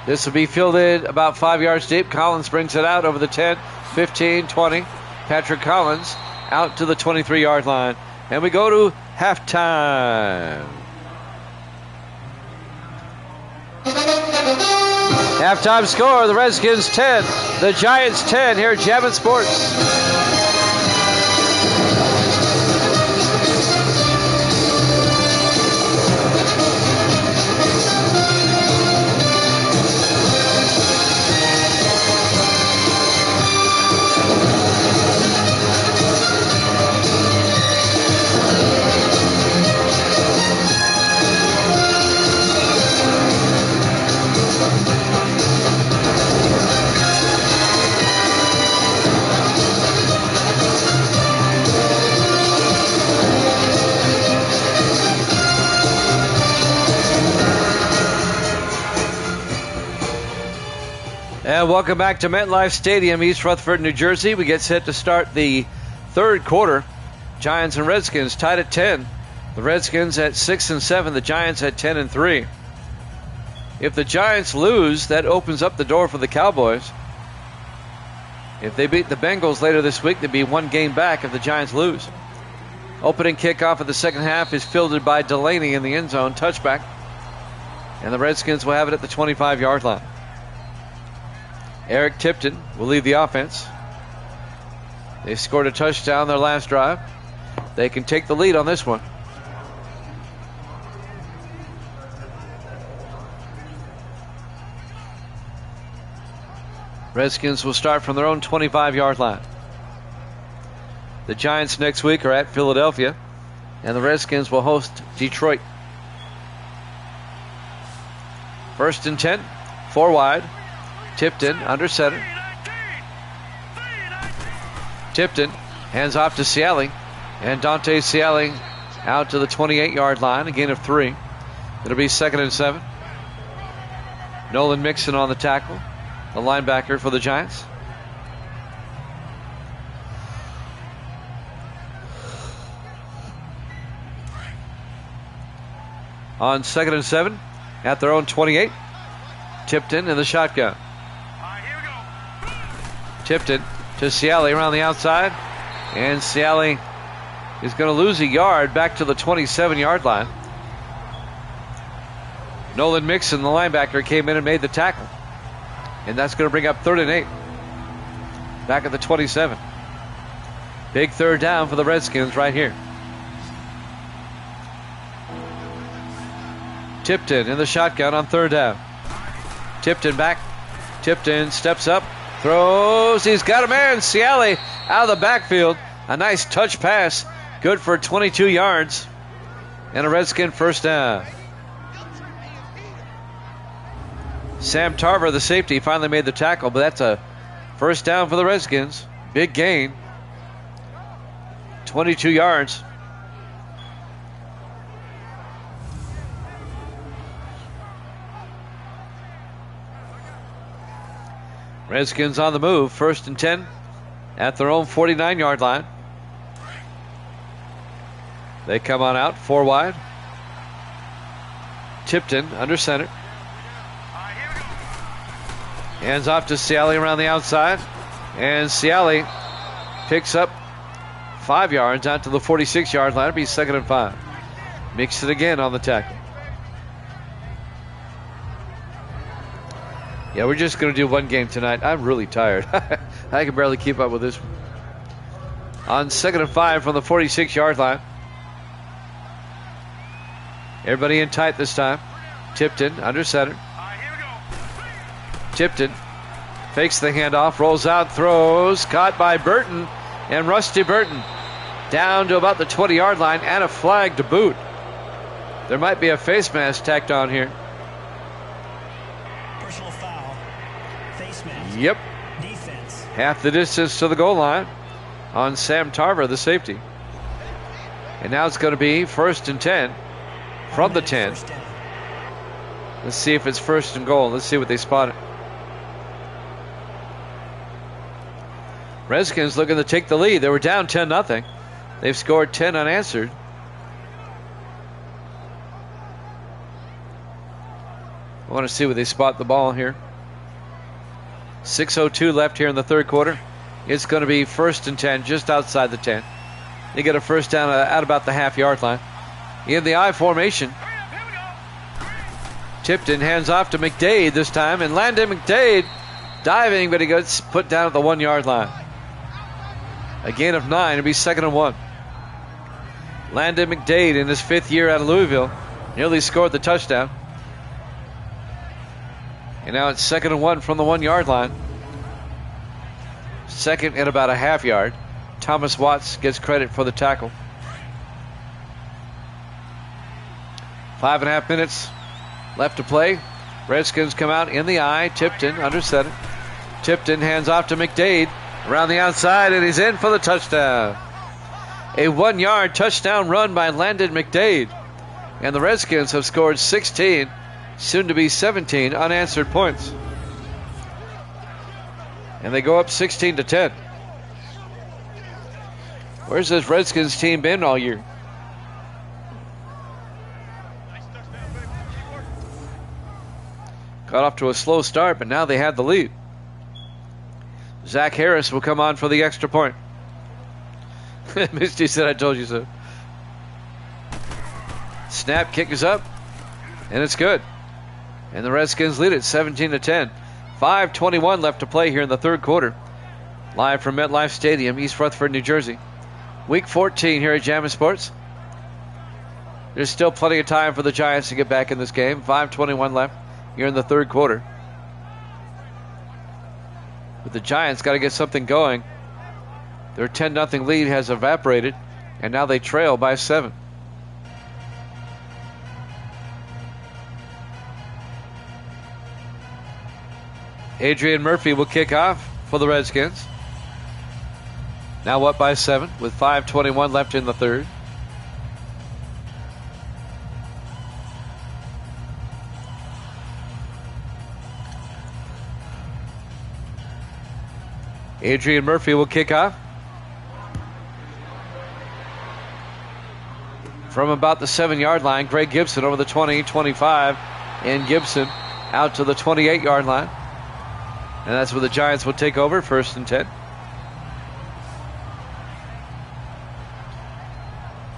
This will be fielded about 5 yards deep. Collins brings it out over the 10, 15, 20. Patrick Collins out to the 23-yard line. And we go to halftime. Halftime score, the Redskins 10, the Giants 10 here at Jammin' Sports. And welcome back to MetLife Stadium, East Rutherford, New Jersey. We get set to start the third quarter. Giants and Redskins tied at 10. The Redskins at 6-7. The Giants at 10-3. If the Giants lose, that opens up the door for the Cowboys. If they beat the Bengals later this week, they'd be one game back if the Giants lose. Opening kickoff of the second half is fielded by Delaney in the end zone, touchback. And the Redskins will have it at the 25-yard line. Eric Tipton will lead the offense. They scored a touchdown their last drive. They can take the lead on this one. Redskins will start from their own 25-yard line. The Giants next week are at Philadelphia, and the Redskins will host Detroit. 1st and 10, 4 wide. Tipton under center. Tipton hands off to Ciali, and Dante Ciali out to the 28-yard line, a gain of 3. It'll be 2nd and 7. Nolan Mixon on the tackle, the linebacker for the Giants. On 2nd and 7 at their own 28. Tipton in the shotgun. Tipton to Ciali around the outside. And Ciali is going to lose a yard back to the 27-yard line. Nolan Mixon, the linebacker, came in and made the tackle. And that's going to bring up 3rd and 8. Back at the 27. Big third down for the Redskins right here. Tipton in the shotgun on 3rd down. Tipton back. Tipton steps up. Throws. He's got a man. Ciali out of the backfield. A nice touch pass. Good for 22 yards. And a Redskin first down. Sam Tarver, the safety, finally made the tackle, but that's a first down for the Redskins. Big gain. 22 yards. Redskins on the move. 1st and 10 at their own 49-yard line. They come on out, 4 wide. Tipton under center. Hands off to Ciali around the outside. And Ciali picks up 5 yards out to the 46-yard line. It'll be 2nd and 5. Mix it again on the tackle. Yeah, we're just going to do one game tonight. I'm really tired. I can barely keep up with this one. On 2nd and 5 from the 46-yard line. Everybody in tight this time. Tipton under center. Tipton fakes the handoff, rolls out, throws, caught by Burton, and Rusty Burton down to about the 20-yard line, and a flag to boot. There might be a face mask tacked on here. Personal foul. Face mask. Yep. Defense. Half the distance to the goal line. on Sam Tarver, the safety. And now it's going to be 1st and 10 from the 10. Let's see if it's 1st and goal. Let's see what they spotted. Redskins looking to take the lead. They were down 10-0. They've scored 10 unanswered. I want to see where they spot the ball here. 6:02 left here in the third quarter. It's going to be 1st and 10, just outside the 10. They get a first down at about the half-yard line. In the I formation. Tipton hands off to McDade this time, and Landon McDade diving, but he gets put down at the 1-yard line. A gain of 9. It'll be 2nd and 1. Landon McDade, in his 5th year out of Louisville, nearly scored the touchdown. And now it's 2nd and 1 from the 1-yard line. 2nd and about a half yard. Thomas Watts gets credit for the tackle. 5.5 minutes left to play. Redskins come out in the I. Tipton under center. Tipton hands off to McDade around the outside, and he's in for the touchdown. A 1-yard touchdown run by Landon McDade. And the Redskins have scored 16, soon to be 17 unanswered points. And they go up 16-10. Where's this Redskins team been all year? Got off to a slow start, but now they had the lead. Zach Harris will come on for the extra point. Misty said, I told you so. Snap, kick is up, and it's good. And the Redskins lead it 17-10. 5:21 left to play here in the third quarter. Live from MetLife Stadium, East Rutherford, New Jersey. Week 14 here at Jammin' Sports. There's still plenty of time for the Giants to get back in this game. 5:21 left here in the third quarter. But the Giants got to get something going. Their 10-0 lead has evaporated, and now they trail by 7. Adrian Murphy will kick off for the Redskins. Now up by 7 with 5:21 left in the third. Adrian Murphy will kick off. From about the 7-yard line, Greg Gibson over the 20, 25, and Gibson out to the 28-yard line. And that's where the Giants will take over, 1st and 10.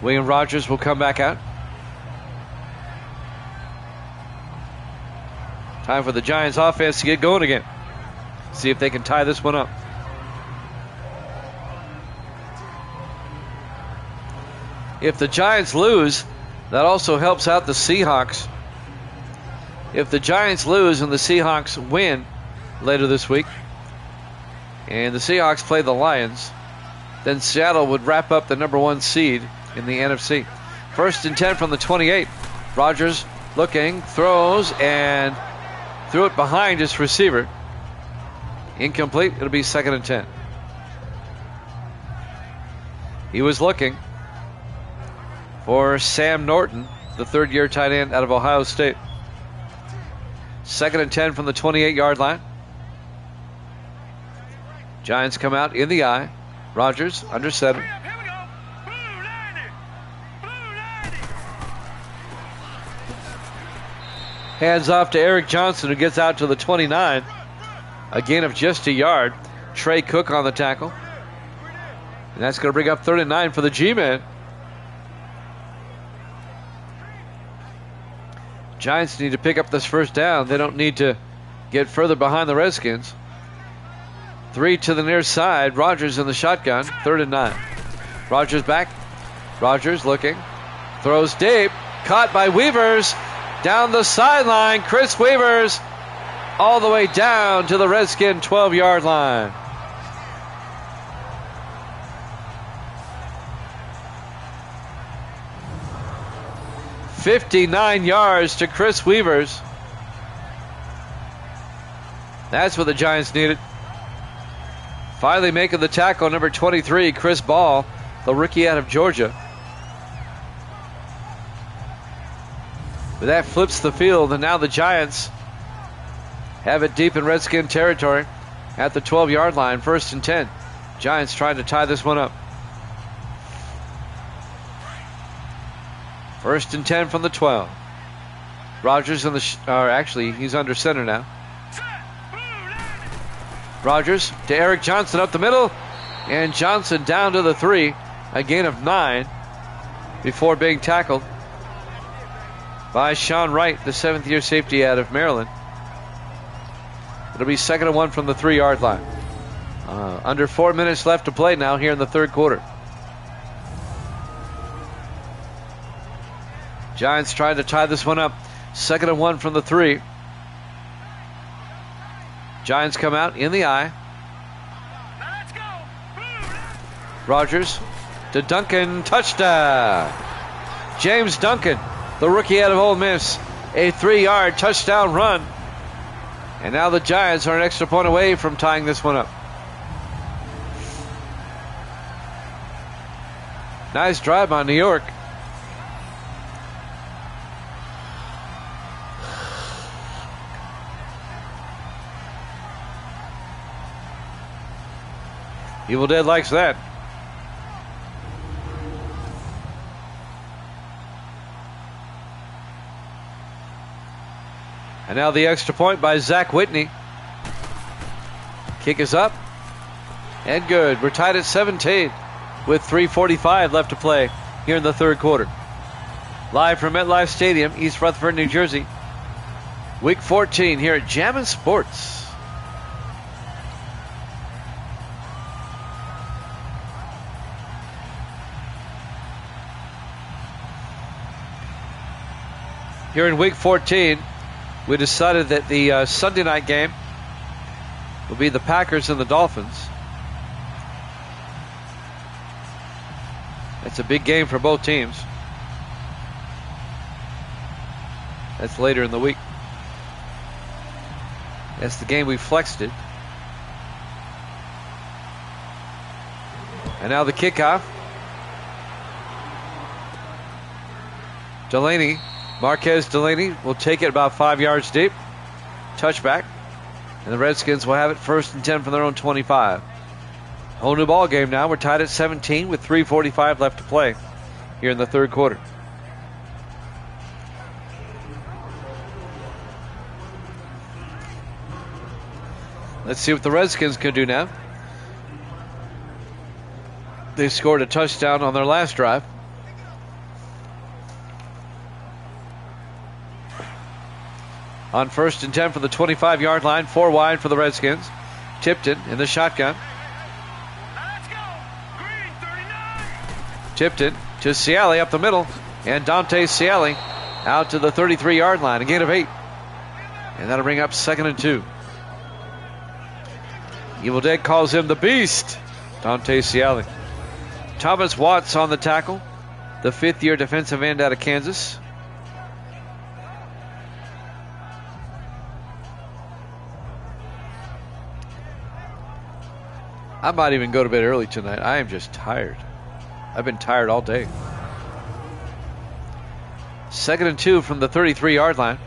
William Rogers will come back out. Time for the Giants offense to get going again. See if they can tie this one up. If the Giants lose, that also helps out the Seahawks. If the Giants lose and the Seahawks win later this week, and the Seahawks play the Lions, then Seattle would wrap up the number 1 seed in the NFC. 1st and 10 from the 28. Rogers looking, throws, and threw it behind his receiver. Incomplete. It'll be 2nd and 10. He was looking for Sam Norton, the third-year tight end out of Ohio State. 2nd and 10 from the 28-yard line. Giants come out in the I. Rogers under center. Hands off to Eric Johnson, who gets out to the 29. A gain of just a yard. Trey Cook on the tackle. And that's going to bring up 3rd and 9 for the G-Men. Giants need to pick up this first down. They don't need to get further behind the Redskins. 3 to the near side. Rogers in the shotgun. 3rd and 9. Rogers back. Rogers looking. Throws deep. Caught by Weavers. Down the sideline. Chris Weavers all the way down to the Redskin 12-yard line. $59 yards to Chris Weavers. That's what the Giants needed. Finally making the tackle, number 23, Chris Ball, the rookie out of Georgia. But that flips the field, and now the Giants have it deep in Redskin territory at the 12-yard line, 1st and 10. Giants trying to tie this one up. 1st and 10 from the 12. Rogers in the actually he's under center now. Rogers to Eric Johnson up the middle, and Johnson down to the 3, a gain of 9 before being tackled by Sean Wright, the 7th-year safety out of Maryland. It'll be 2nd and 1 from the 3-yard line. Under 4 minutes left to play now here in the third quarter. Giants trying to tie this one up. 2nd and 1 from the 3. Giants come out in the eye. Rogers to Duncan, touchdown. James Duncan, the rookie out of Ole Miss, a 3-yard touchdown run. And now the Giants are an extra point away from tying this one up. Nice drive by New York. Evil Dead likes that. And now the extra point by Zach Whitney. Kick is up and good. We're tied at 17 with 3:45 left to play here in the third quarter. Live from MetLife Stadium, East Rutherford, New Jersey. Week 14 here at Jammin' Sports. Here in week 14, we decided that the Sunday night game will be the Packers and the Dolphins. It's a big game for both teams. That's later in the week. That's the game we flexed it. And now the kickoff. Marquez Delaney will take it about 5 yards deep. Touchback. And the Redskins will have it 1st and 10 from their own 25. Whole new ball game now. We're tied at 17 with 3:45 left to play here in the third quarter. Let's see what the Redskins can do now. They scored a touchdown on their last drive. On 1st and 10 for the 25-yard line, 4 wide for the Redskins. Tipton in the shotgun. Tipton to Ciali up the middle, and Dante Ciali out to the 33-yard line, a gain of 8. And that'll bring up 2nd and 2. Evil Dead calls him the Beast, Dante Ciali. Thomas Watts on the tackle, the 5th-year defensive end out of Kansas. I might even go to bed early tonight. I am just tired. I've been tired all day. 2nd and 2 from the 33-yard line.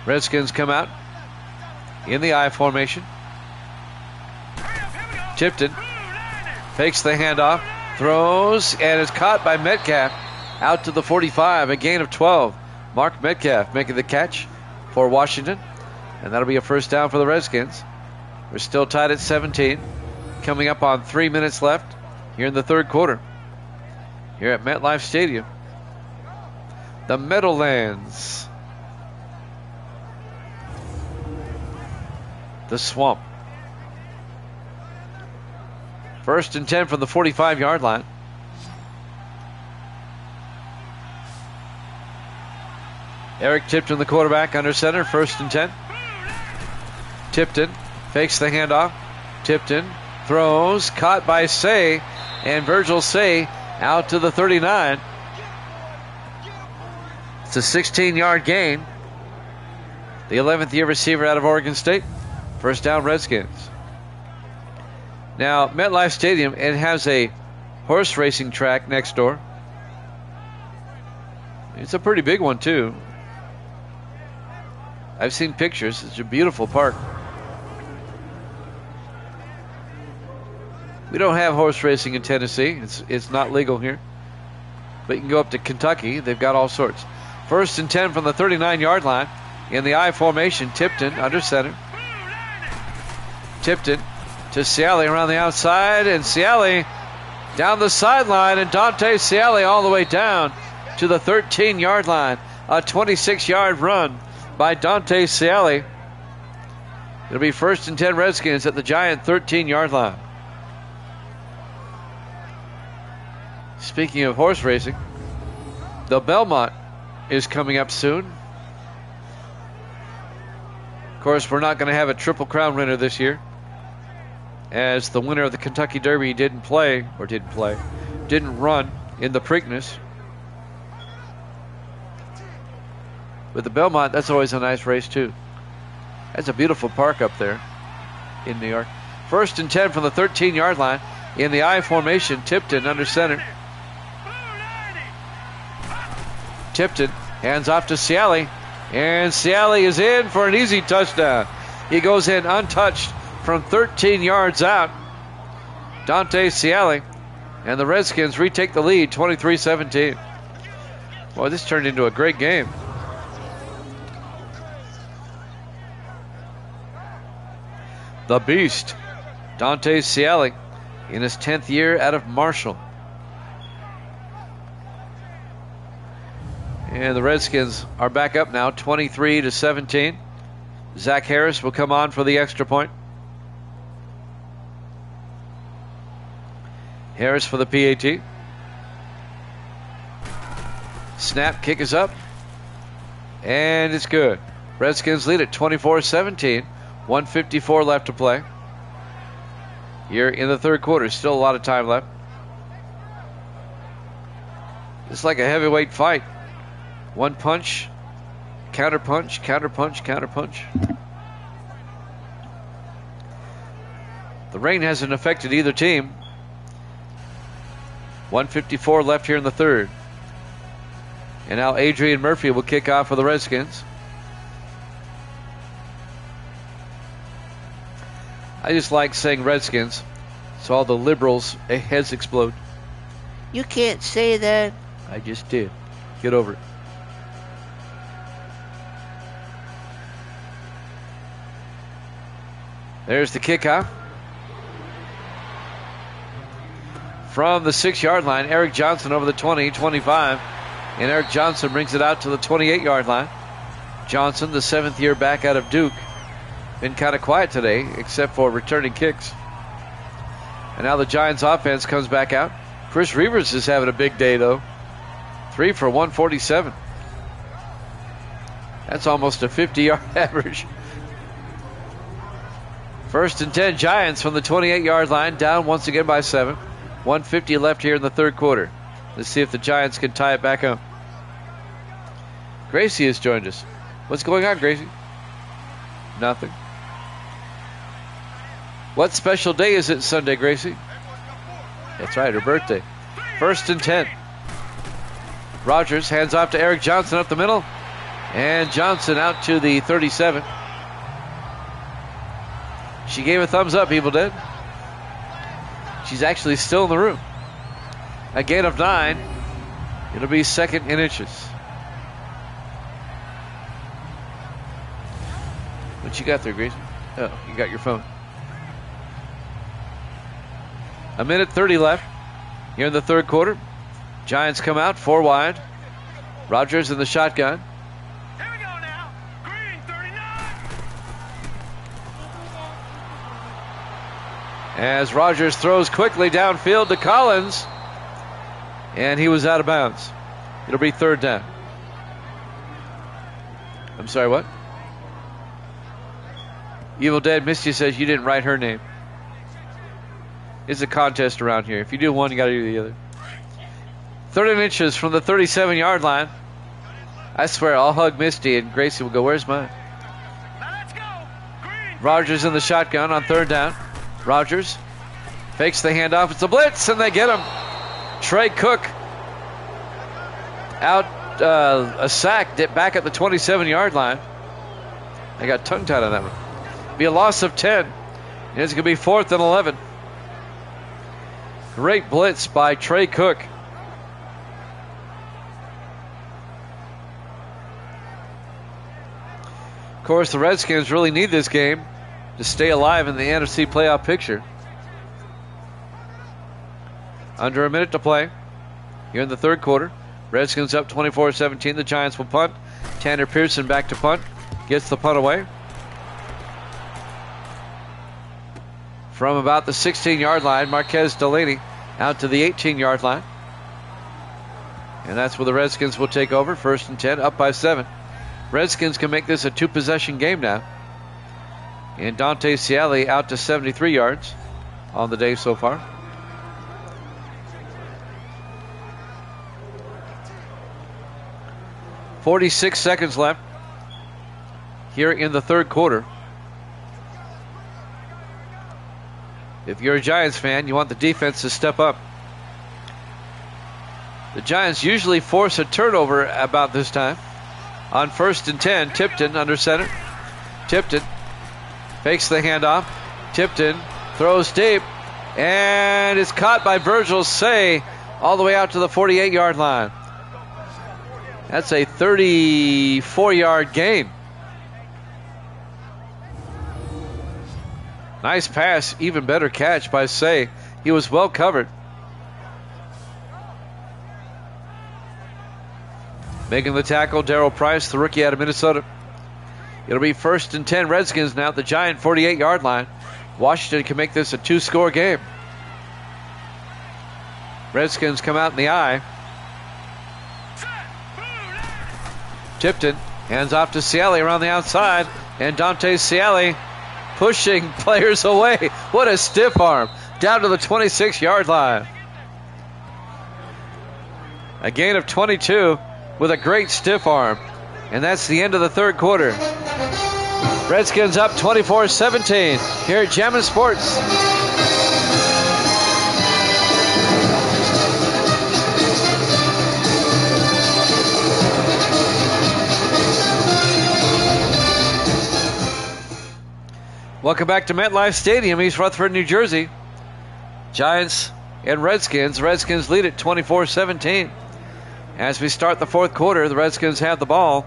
Redskins come out in the I formation. Tipton fakes the handoff, throws, and is caught by Metcalf out to the 45, a gain of 12. Mark Metcalf making the catch for Washington. And that'll be a 1st down for the Redskins. We're still tied at 17. Coming up on 3 minutes left here in the third quarter. Here at MetLife Stadium. The Meadowlands. The Swamp. 1st and 10 from the 45-yard line. Eric Tipton, the quarterback, under center. 1st and 10. Tipton fakes the handoff. Tipton throws, caught by Say, and Virgil Say out to the 39. It's a 16-yard gain. the 11th year receiver out of Oregon State. First down, Redskins. Now, MetLife Stadium, it has a horse racing track next door. It's a pretty big one, too. I've seen pictures. It's a beautiful park. We don't have horse racing in Tennessee. It's not legal here. But you can go up to Kentucky. They've got all sorts. First and 10 from the 39-yard line. In the I formation, Tipton under center. Tipton to Ciali around the outside, and Ciali down the sideline, and Dante Ciali all the way down to the 13-yard line. A 26-yard run by Dante Ciali. It'll be first and 10 Redskins at the Giant 13-yard line. Speaking of horse racing, the Belmont is coming up soon. Of course, we're not going to have a Triple Crown winner this year, as the winner of the Kentucky Derby didn't run in the Preakness. With the Belmont, that's always a nice race too. That's a beautiful park up there in New York. First and 10 from the 13-yard line. In the I formation, Tipton under center. Tipton hands off to Ciali, and Ciali is in for an easy touchdown. He goes in untouched from 13 yards out. Dante Ciali, and the Redskins retake the lead 23-17. Boy, this turned into a great game. The Beast, Dante Ciali, in his 10th year out of Marshall. And the Redskins are back up now, 23-17. Zach Harris will come on for the extra point. Harris for the PAT. Snap, kick is up. And it's good. Redskins lead at 24-17. 1:54 left to play. Here in the third quarter. Still a lot of time left. It's like a heavyweight fight. One punch, counter punch, counter punch, counter punch. The rain hasn't affected either team. 1:54 left here in the third. And now Adrian Murphy will kick off for the Redskins. I just like saying Redskins, so all the liberals' heads explode. You can't say that. I just did. Get over it. There's the kickoff. From the 6-yard line, Eric Johnson over the 20, 25. And Eric Johnson brings it out to the 28-yard line. Johnson, the 7th year back out of Duke. Been kind of quiet today, except for returning kicks. And now the Giants offense comes back out. Chris Reavers is having a big day, though. 3 for 147. That's almost a 50-yard average. First and 10 Giants from the 28-yard line, down once again by 7. 1:50 left here in the third quarter. Let's see if the Giants can tie it back up. Gracie has joined us. What's going on, Gracie? Nothing. What special day is it Sunday, Gracie? That's right, her birthday. First and 10. Rogers hands off to Eric Johnson up the middle. And Johnson out to the 37. She gave a thumbs up, people did. She's actually still in the room. A gain of 9. It'll be second in inches. What you got there, Gracie? Oh, you got your phone. 1:30 left here in the third quarter. Giants come out 4 wide. Rogers in the shotgun. Here we go now. Green 39. As Rogers throws quickly downfield to Collins. And he was out of bounds. It'll be third down. I'm sorry, what? Evil Dead Misty says you didn't write her name. It's a contest around here. If you do one, you got to do the other. 30 inches from the 37-yard line. I swear, I'll hug Misty and Gracie will go, where's mine? Rogers in the shotgun on third down. Rogers fakes the handoff. It's a blitz, and they get him. Trey Cook out a sack back at the 27-yard line. I got tongue-tied on that one. Be a loss of 10. And it's going to be 4th and 11. Great blitz by Trey Cook. Of course, the Redskins really need this game to stay alive in the NFC playoff picture. Under a minute to play here in the third quarter. Redskins up 24-17. The Giants will punt. Tanner Pearson back to punt. Gets the punt away. From about the 16-yard line, Marquez Delaney out to the 18-yard line. And that's where the Redskins will take over. 1st and 10, up by 7. Redskins can make this a 2-possession game now. And Dante Ciali out to 73 yards on the day so far. .46 seconds left here in the third quarter. If you're a Giants fan, you want the defense to step up. The Giants usually force a turnover about this time. On 1st and 10, Tipton under center. Tipton fakes the handoff. Tipton throws deep, and it's caught by Virgil Say all the way out to the 48-yard line. That's a 34-yard gain. Nice pass, even better catch by Say. He was well covered. Making the tackle, Darryl Price, the rookie out of Minnesota. It'll be 1st and 10 Redskins now at the Giant 48-yard line. Washington can make this a 2-score game. Redskins come out in the eye. Tipton hands off to Ciali around the outside, and Dante Ciali pushing players away. What a stiff arm. Down to the 26-yard line. A gain of 22 with a great stiff arm. And that's the end of the third quarter. Redskins up 24-17 here at Jammin' Sports. Welcome back to MetLife Stadium, East Rutherford, New Jersey. Giants and Redskins. Redskins lead at 24-17. As we start the fourth quarter, the Redskins have the ball.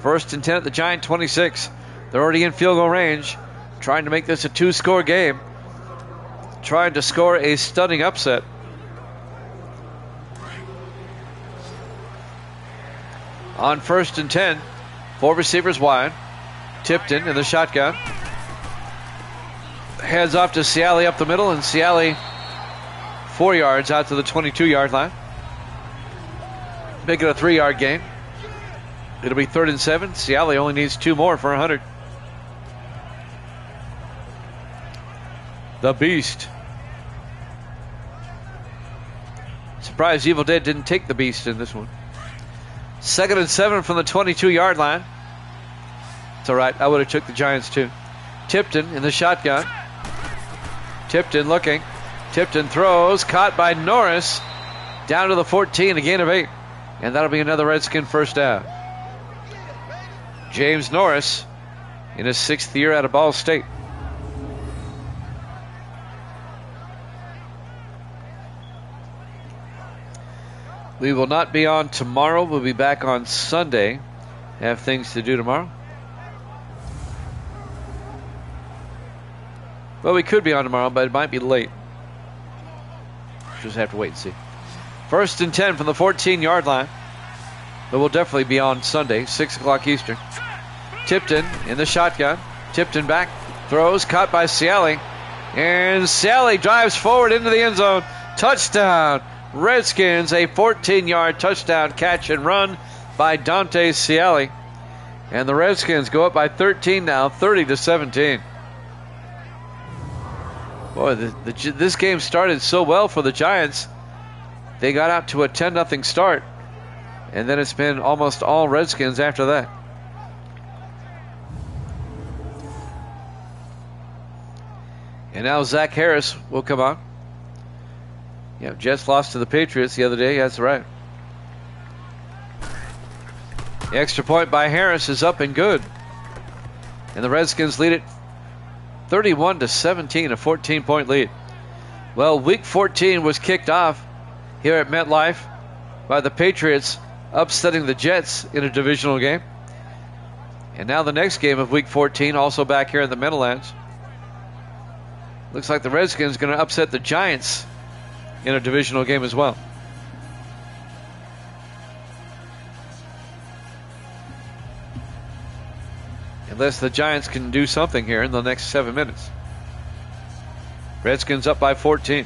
1st and 10 at the Giant 26. They're already in field goal range, trying to make this a 2-score game. Trying to score a stunning upset. On 1st and 10, 4 receivers wide. Tipton in the shotgun. Heads off to Ciali up the middle, and Ciali 4 yards out to the 22-yard line. Make it a 3-yard gain. It'll be 3rd and 7. Ciali only needs 2 more for 100. The Beast. Surprised Evil Dead didn't take the Beast in this one. 2nd and 7 from the 22-yard line. It's all right. I would have took the Giants too. Tipton in the shotgun. Tipton looking. Tipton throws. Caught by Norris. Down to the 14, a gain of 8. And that'll be another Redskin first down. James Norris in his 6th year out of Ball State. We will not be on tomorrow. We'll be back on Sunday. Have things to do tomorrow. Well, we could be on tomorrow, but it might be late. Just have to wait and see. 1st and 10 from the 14-yard line. But we'll definitely be on Sunday, 6 o'clock Eastern. Tipton in the shotgun. Tipton back. Throws. Caught by Ciali. And Ciali drives forward into the end zone. Touchdown. Redskins, a 14-yard touchdown catch and run by Dante Ciali. And the Redskins go up by 13 now, 30-17. Boy, this game started so well for the Giants. They got out to a 10-0 start. And then it's been almost all Redskins after that. And now Zach Harris will come on. Yeah, Jets lost to the Patriots the other day. That's right. The extra point by Harris is up and good. And the Redskins lead it 31-17, a 14-point lead. Well, Week 14 was kicked off here at MetLife by the Patriots upsetting the Jets in a divisional game. And now the next game of Week 14, also back here in the Meadowlands. Looks like the Redskins are going to upset the Giants in a divisional game as well. Unless the Giants can do something here in the next 7 minutes. Redskins up by 14.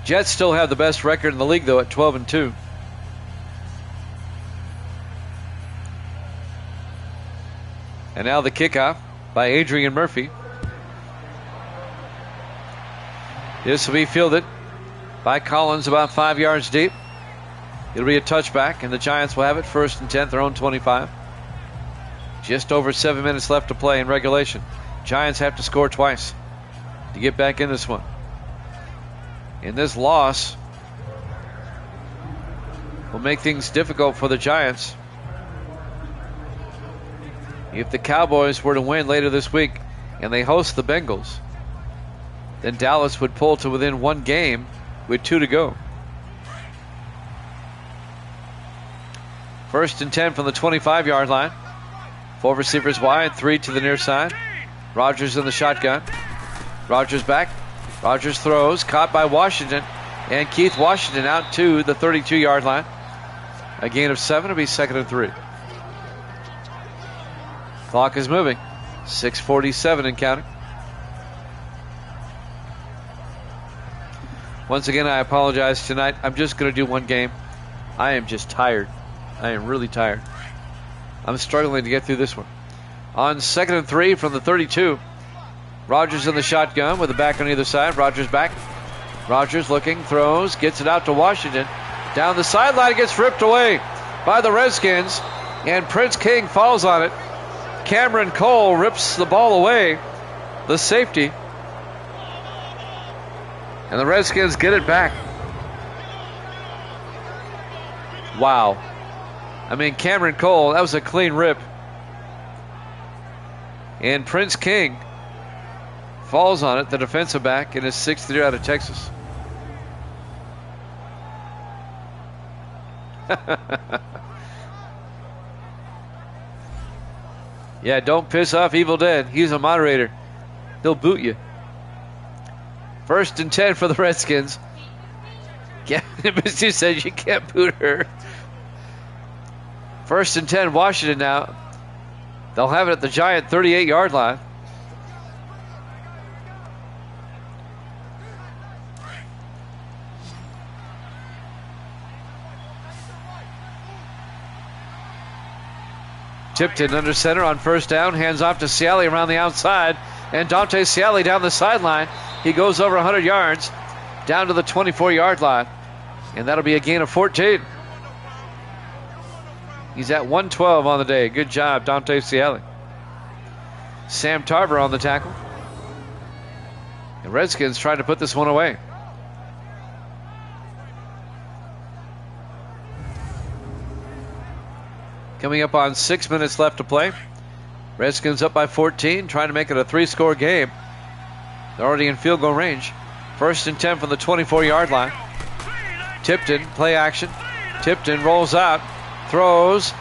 Jets still have the best record in the league, though, at 12-2. And now the kickoff by Adrian Murphy. This will be fielded by Collins about 5 yards deep. It'll be a touchback, and the Giants will have it 1st and 10, their own 25. Just over 7 minutes left to play in regulation. Giants have to score twice to get back in this one. And this loss will make things difficult for the Giants. If the Cowboys were to win later this week and they host the Bengals, then Dallas would pull to within one game with 2 to go. 1st and 10 from the 25-yard line. 4 receivers wide, 3 to the near side. Rodgers in the shotgun. Rodgers back. Rodgers throws, caught by Washington. And Keith Washington out to the 32-yard line. A gain of 7, it'll be 2nd and 3. Clock is moving. 6:47 and counting. Once again, I apologize tonight. I'm just going to do one game. I am just tired. I am really tired. I'm struggling to get through this one. On 2nd and 3 from the 32. Rodgers in the shotgun with the back on either side. Rodgers back. Rodgers looking, throws, gets it out to Washington. Down the sideline, gets ripped away by the Redskins. And Prince King falls on it. Cameron Cole rips the ball away. The safety. And the Redskins get it back. Wow. I mean, Cameron Cole, that was a clean rip. And Prince King falls on it, the defensive back, in his 6th year out of Texas. Yeah, don't piss off Evil Dead. He's a moderator. He'll boot you. 1st and 10 for the Redskins. Misty says you can't boot her. 1st and 10, Washington now. They'll have it at the Giant 38-yard line. Tipton under center on 1st down. Hands off to Ciali around the outside. And Dante Ciali down the sideline. He goes over 100 yards down to the 24-yard line. And that'll be a gain of 14. He's at 112 on the day. Good job, Dante Ciali. Sam Tarver on the tackle. The Redskins trying to put this one away. Coming up on 6 minutes left to play. Redskins up by 14, trying to make it a 3-score game. They're already in field goal range. 1st and 10 from the 24-yard line. Tipton, play action. Tipton rolls out, throws,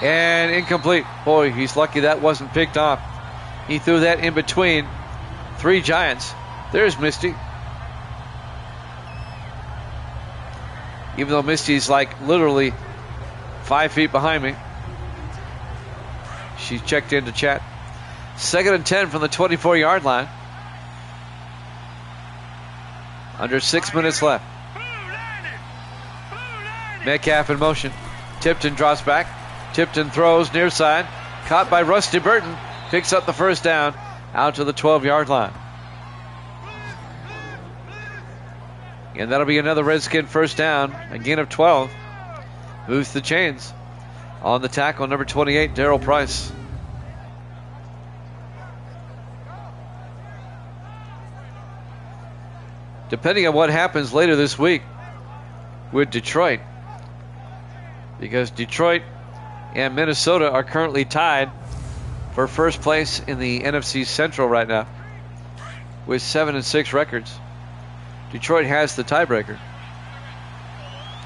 and incomplete. Boy, he's lucky that wasn't picked off. He threw that in between 3 Giants. There's Misty. Even though Misty's like literally 5 feet behind me. She's checked in to chat. 2nd and 10 from the 24-yard line. Under 6 minutes left. Metcalf in motion. Tipton drops back. Tipton throws near side. Caught by Rusty Burton. Picks up the 1st down out to the 12-yard line. And that'll be another Redskin 1st down. A gain of 12. Moves the chains. On the tackle, number 28, Darryl Price. depending on what happens later this week with Detroit, because Detroit and Minnesota are currently tied for first place in the NFC Central right now with 7-6 records. Detroit has the tiebreaker.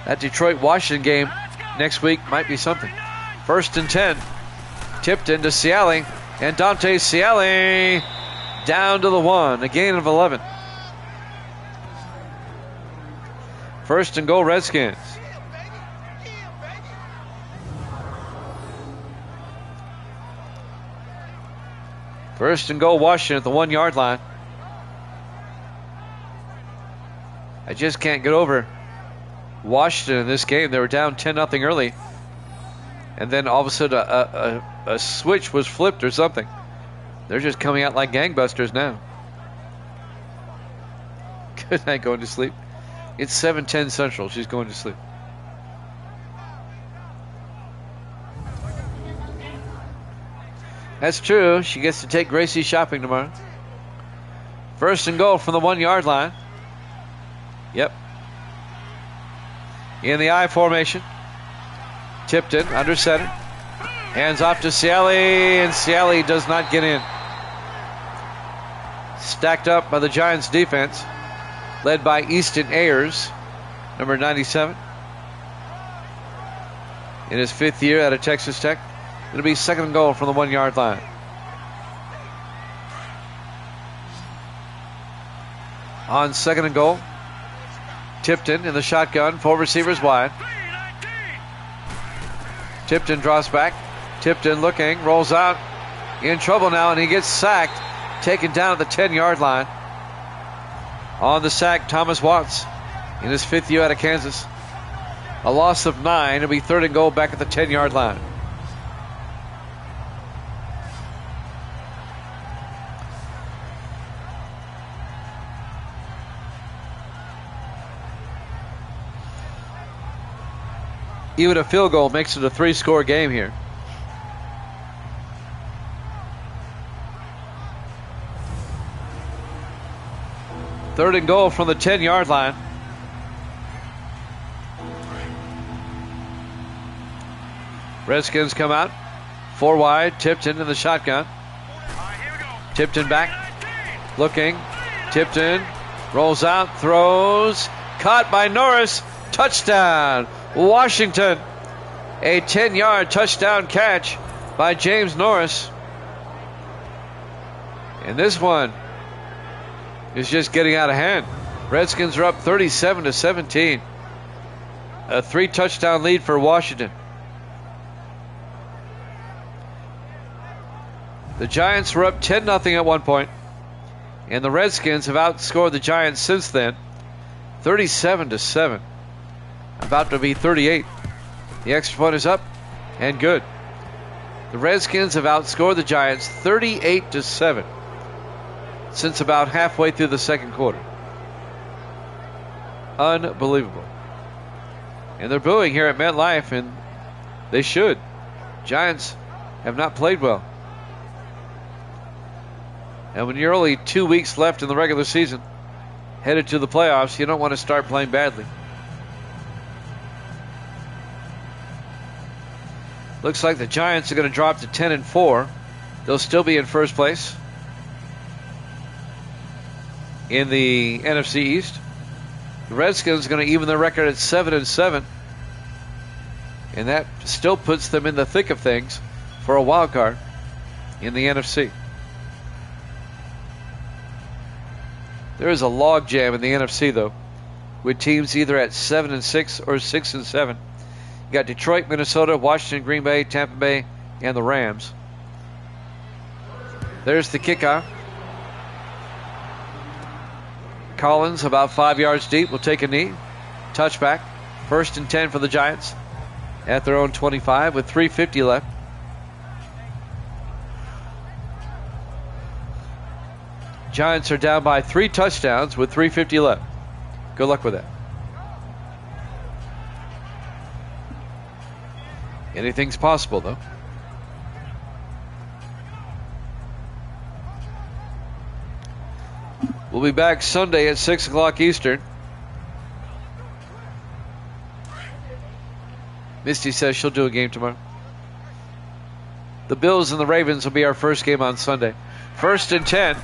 That Detroit-Washington game next week might be something. 1st and 10. Tipped into Ciali. And Dante Ciali down to the 1. A gain of 11. 1st and goal, Redskins. First and goal, Washington at the 1-yard line. I just can't get over Washington in this game. They were down 10-0 early. And then all of a sudden a switch was flipped or something. They're just coming out like gangbusters now. Good night, going to sleep. It's 7:10 Central. She's going to sleep. That's true. She gets to take Gracie shopping tomorrow. 1st and goal from the 1-yard line. Yep. In the I formation. Tipton under center. Hands off to Ciali, and Ciali does not get in. Stacked up by the Giants defense, led by Easton Ayers, number 97. In his 5th year out of Texas Tech. It'll be 2nd and goal from the 1-yard line. On 2nd and goal, Tipton in the shotgun, 4 receivers wide. Tipton draws back. Tipton looking, rolls out, in trouble now, and he gets sacked, taken down at the 10-yard line. On the sack, Thomas Watts in his 5th year out of Kansas. A loss of 9. It'll be 3rd and goal back at the 10-yard line. Even a field goal makes it a 3-score game here. Third and goal from the 10-yard line. Redskins come out. 4 wide. Tipton in the shotgun. Tipton back. Looking. Tipton rolls out. Throws. Caught by Norris. Touchdown. Washington. A 10-yard touchdown catch by James Norris. And this one is just getting out of hand. Redskins are up 37-17. A 3-touchdown lead for Washington. The Giants were up 10-0 at one point, and the Redskins have outscored the Giants since then, 37-7. About to be 38. The extra point is up and good. The Redskins have outscored the Giants 38-7 since about halfway through the second quarter. Unbelievable. And they're booing here at MetLife, and they should. Giants have not played well. And when you're only 2 weeks left in the regular season, headed to the playoffs, you don't want to start playing badly. Looks like the Giants are going to drop to 10-4. They'll still be in first place in the NFC East. The Redskins are going to even their record at 7-7. And that still puts them in the thick of things for a wild card in the NFC. There is a log jam in the NFC, though, with teams either at 7-6 or 6-7. You got Detroit, Minnesota, Washington, Green Bay, Tampa Bay, and the Rams. There's the kickoff. Collins, about 5 yards deep, will take a knee. Touchback. 1st and 10 for the Giants at their own 25 with 3:50 left. Giants are down by 3 touchdowns with 3:50 left. Good luck with that. Anything's possible, though. We'll be back Sunday at 6 o'clock Eastern. Misty says she'll do a game tomorrow. The Bills and the Ravens will be our first game on Sunday. 1st and 10.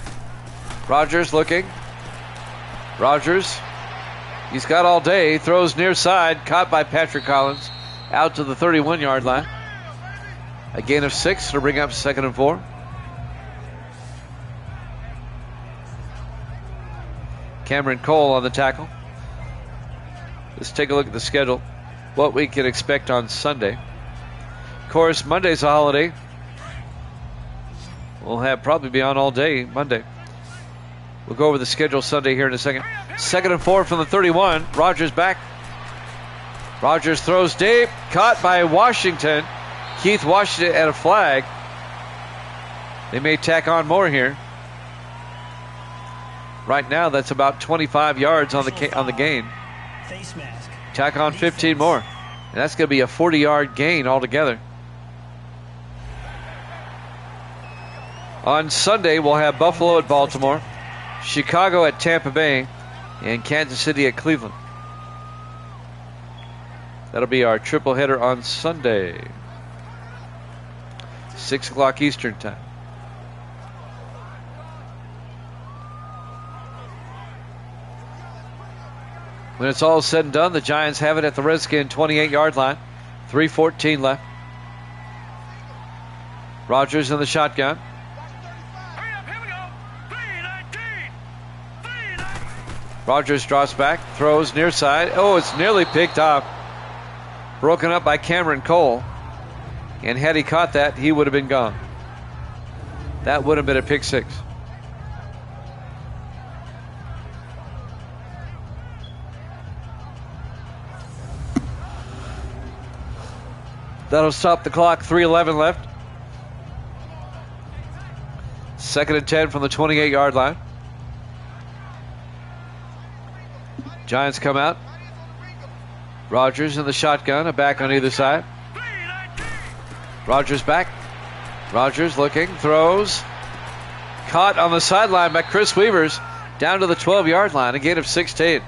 Rogers looking. Rogers. He's got all day. Throws near side. Caught by Patrick Collins. Out to the 31-yard line. A gain of 6 to bring up 2nd and 4. Cameron Cole on the tackle. Let's take a look at the schedule. What we can expect on Sunday. Of course, Monday's a holiday. We'll have probably be on all day Monday. We'll go over the schedule Sunday here in a second. 2nd and 4 from the 31. Rogers back. Rogers throws deep. Caught by Washington. Keith Washington at a flag. They may tack on more here. Right now, that's about 25 yards on the gain. Tack on 15 more. And that's going to be a 40-yard gain altogether. On Sunday, we'll have Buffalo at Baltimore, Chicago at Tampa Bay, and Kansas City at Cleveland. That'll be our triple header on Sunday. 6 o'clock Eastern time. When it's all said and done, the Giants have it at the Redskin 28-yard line. 3:14 left. Rogers in the shotgun. Rogers drops back, throws near side. Oh, it's nearly picked off. Broken up by Cameron Cole. And had he caught that, he would have been gone. That would have been a pick 6. That'll stop the clock. 3:11 left. 2nd and 10 from the 28-yard line. Giants come out. Rogers in the shotgun, a back on either side. Rogers back. Rogers looking, throws. Caught on the sideline by Chris Weavers. Down to the 12-yard line, a gain of 16.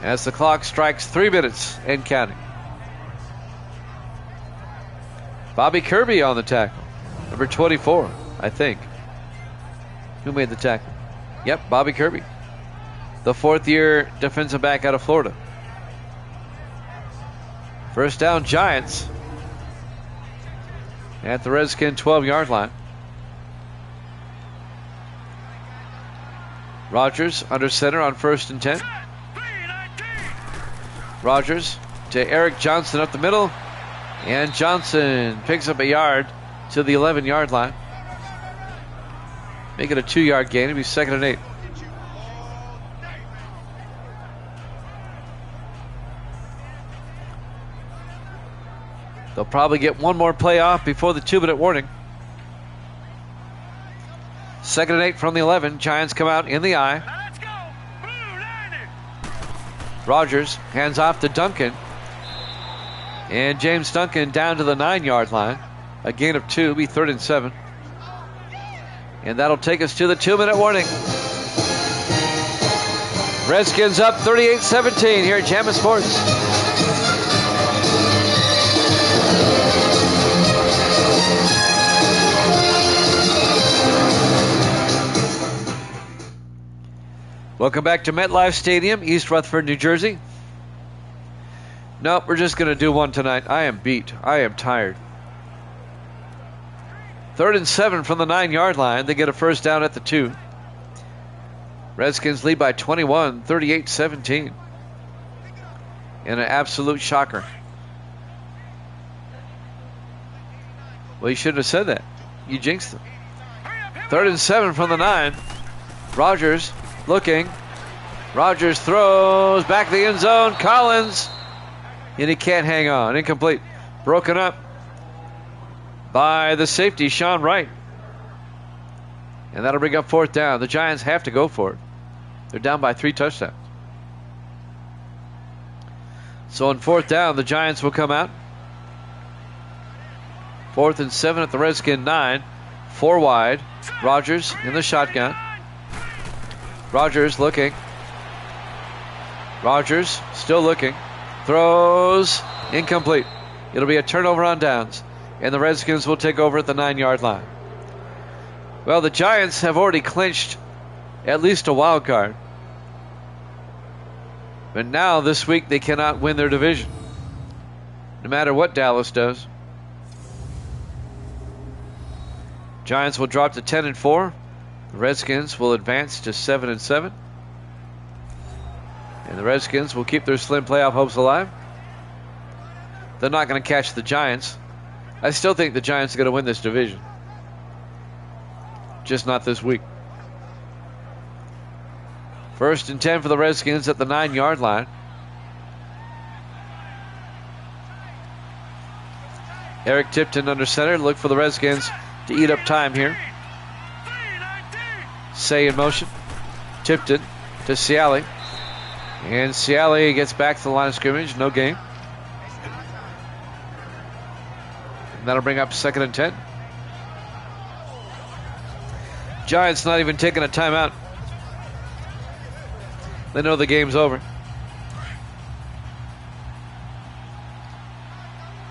As the clock strikes 3 minutes and counting. Bobby Kirby on the tackle. Number 24, I think. Who made the tackle? Yep, Bobby Kirby. The 4th-year defensive back out of Florida. First down, Giants. At the Redskin 12-yard line. Rogers under center on 1st and 10. Rogers to Eric Johnson up the middle. And Johnson picks up a yard to the 11-yard line. Make it a 2-yard gain. It'll be 2nd and 8. They'll probably get one more play off before the 2-minute warning. 2nd and 8 from the 11. Giants come out in the eye. Let's go. Rogers hands off to Duncan. And James Duncan down to the 9-yard line. A gain of 2, be 3rd and 7. And that'll take us to the 2-minute warning. Redskins up 38-17 here at Jammin' Sports. Welcome back to MetLife Stadium, East Rutherford, New Jersey. Nope, we're just going to do one tonight. I am beat. I am tired. 3rd and 7 from the 9-yard line. They get a first down at the 2. Redskins lead by 21, 38-17. In an absolute shocker. Well, you shouldn't have said that. You jinxed them. 3rd and 7 from the 9. Rogers looking. Rogers throws back to the end zone. Collins. And he can't hang on. Incomplete. Broken up by the safety, Sean Wright. And that'll bring up 4th down. The Giants have to go for it. They're down by 3 touchdowns. So on 4th down, the Giants will come out. 4th and 7 at the Redskin 9. 4 wide. Rogers in the shotgun. Rogers looking. Rogers still looking. Throws incomplete. It'll be a turnover on downs, and the Redskins will take over at the 9-yard line. Well, the Giants have already clinched at least a wild card. But now this week they cannot win their division, no matter what Dallas does. Giants will drop to 10-4. The Redskins will advance to 7-7. And the Redskins will keep their slim playoff hopes alive. They're not going to catch the Giants. I still think the Giants are going to win this division. Just not this week. 1st and 10 for the Redskins at the 9-yard line. Eric Tipton under center. Look for the Redskins to eat up time here. Say in motion. Tipton to Ciali. And Ciali gets back to the line of scrimmage. No gain. And that'll bring up 2nd and 10. Giants not even taking a timeout. They know the game's over.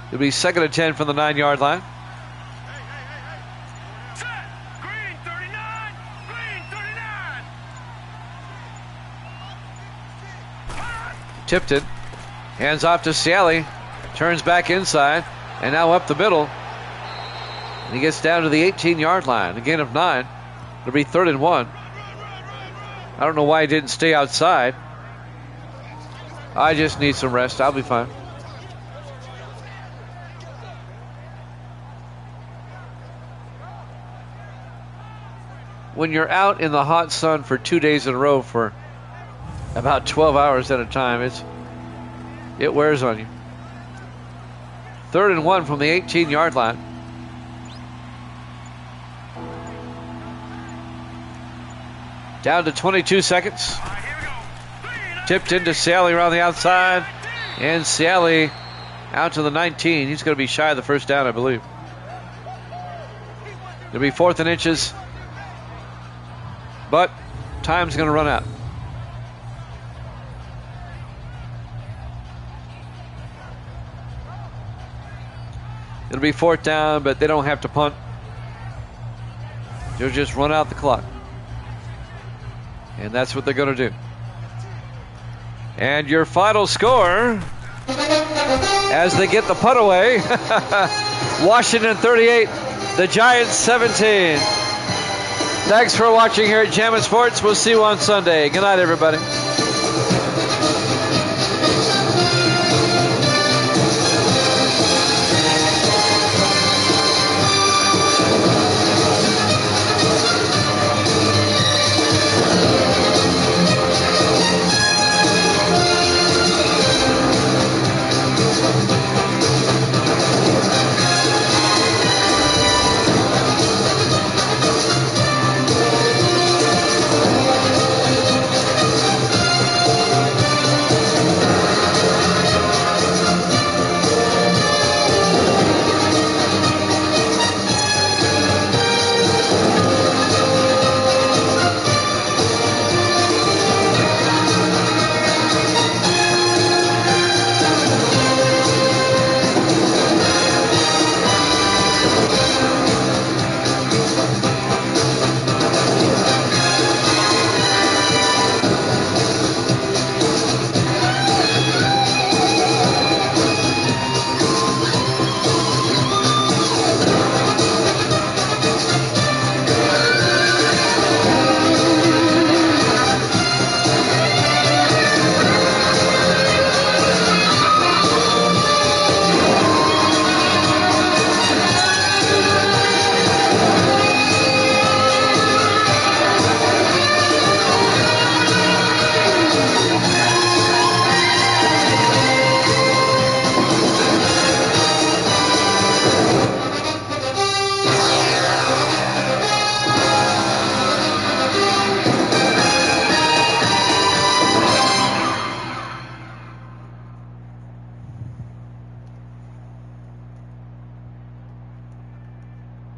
It'll be 2nd and 10 from the 9-yard line. Green 39. Green 39. Tipton hands off to Ciali. Turns back inside. And now up the middle. And he gets down to the 18-yard line. A gain of 9. It'll be 3rd and 1. I don't know why he didn't stay outside. I just need some rest. I'll be fine. When you're out in the hot sun for 2 days in a row for about 12 hours at a time, it wears on you. 3rd and 1 from the 18-yard line. Down to 22 seconds. Tipped into Ciali around the outside. And Ciali out to the 19. He's going to be shy of the first down, I believe. It'll be 4th and inches. But time's going to run out. It'll be 4th down, but they don't have to punt. They'll just run out the clock. And that's what they're going to do. And your final score, as they get the punt away, Washington 38, the Giants 17. Thanks for watching here at Jammin' Sports. We'll see you on Sunday. Good night, everybody.